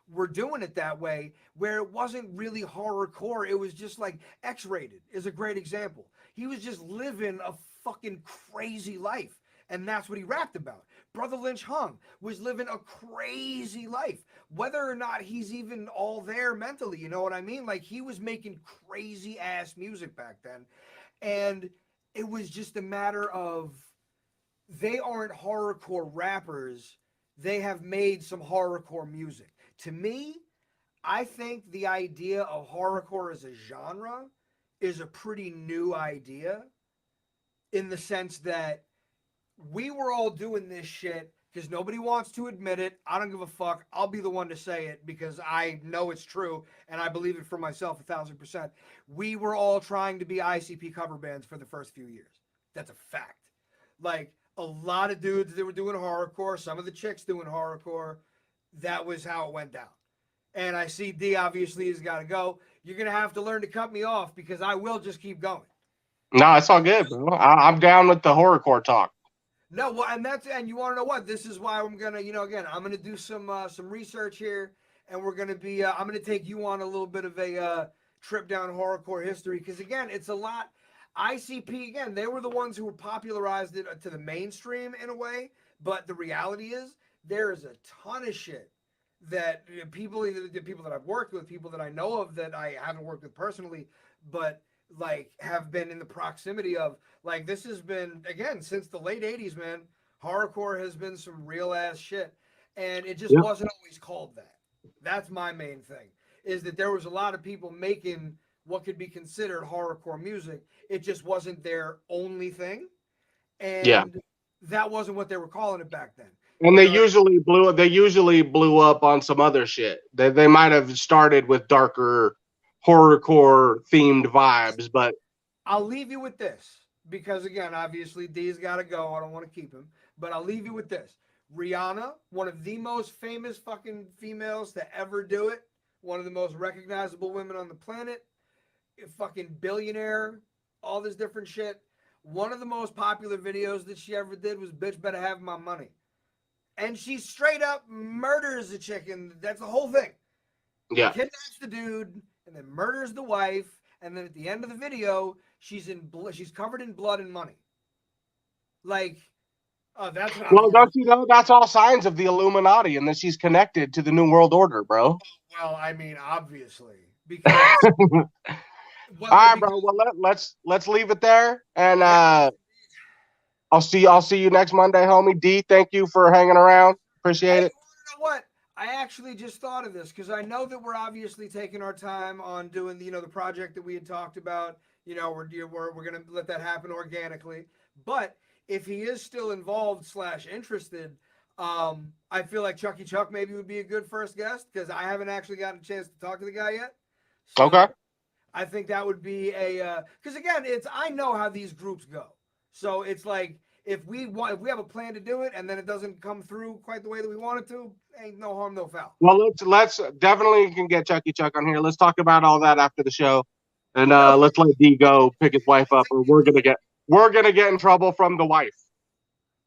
were doing it that way, where it wasn't really horrorcore. It was just like X-Rated is a great example. He was just living a fucking crazy life, and that's what he rapped about. Brother Lynch Hung was living a crazy life, whether or not he's even all there mentally, you know what I mean? Like, he was making crazy ass music back then, and it was just a matter of, they aren't horrorcore rappers, they have made some horrorcore music. To me, I think the idea of horrorcore as a genre is a pretty new idea. in the sense that we were all doing this shit because nobody wants to admit it. I don't give a fuck. I'll be the one to say it because I know it's true and I believe it for myself 1,000%. We were all trying to be ICP cover bands for the first few years. That's a fact. Like a lot of dudes that were doing horrorcore, some of the chicks doing horrorcore, that was how it went down. And I see D obviously has got to go. You're going to have to learn to cut me off because I will just keep going. No, it's all good, bro. I'm down with the horrorcore talk. No, well, and you want to know what? This is why I'm gonna, again, I'm gonna do some research here, and we're gonna be, I'm gonna take you on a little bit of a trip down horrorcore history because again, it's a lot. ICP again, they were the ones who popularized it to the mainstream in a way, but the reality is there is a ton of shit that people, either the people that I've worked with, people that I know of that I haven't worked with personally, but like have been in the proximity of. Like this has been again since the late 80s, man. Horrorcore has been some real ass shit, and it just wasn't always called that. That's my main thing, is that there was a lot of people making what could be considered horrorcore music. It just wasn't their only thing, and that wasn't what they were calling it back then. And they usually blew up on some other shit. They might have started with darker horrorcore themed vibes, but I'll leave you with this. Because again, obviously D's got to go. I don't want to keep him, but I'll leave you with this: Rihanna, one of the most famous fucking females to ever do it, one of the most recognizable women on the planet, fucking billionaire, all this different shit. One of the most popular videos that she ever did was "Bitch Better Have My Money," and she straight up murders the chicken. That's the whole thing. Yeah, Kidnaps the dude and then murders the wife. And then at the end of the video, she's covered in blood and money. Like, oh, that's not. Well, don't you know that's all signs of the Illuminati and that she's connected to the New World Order, bro. Well, I mean, obviously, because. All right, bro. Well, let's leave it there, and I'll see you next Monday, homie. D, thank you for hanging around. Appreciate it. You know what? I actually just thought of this because I know that we're obviously taking our time on doing the project that we had talked about. We're gonna let that happen organically. But if he is still involved / interested, I feel like Chucky Chuck maybe would be a good first guest because I haven't actually gotten a chance to talk to the guy yet. So Okay. I think that would be because again, I know how these groups go. So it's like. If we have a plan to do it and then it doesn't come through quite the way that we want it to, ain't no harm, no foul. Well, let's definitely can get Chucky Chuck on here. Let's talk about all that after the show, and let's let D go pick his wife up, or we're gonna get in trouble from the wife.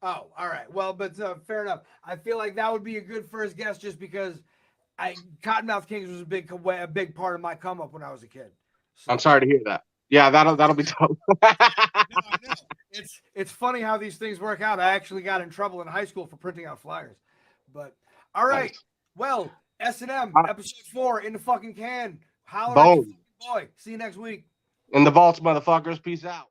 Oh, all right. Well, but fair enough. I feel like that would be a good first guess just because Cottonmouth Kings was a big part of my come up when I was a kid. So. I'm sorry to hear that. Yeah, that'll be tough. No, I know. It's funny how these things work out. I actually got in trouble in high school for printing out flyers. But all right. Nice. Well, S&M episode 4 in the fucking can. Holler at your boy. See you next week. In the vaults, motherfuckers. Peace out.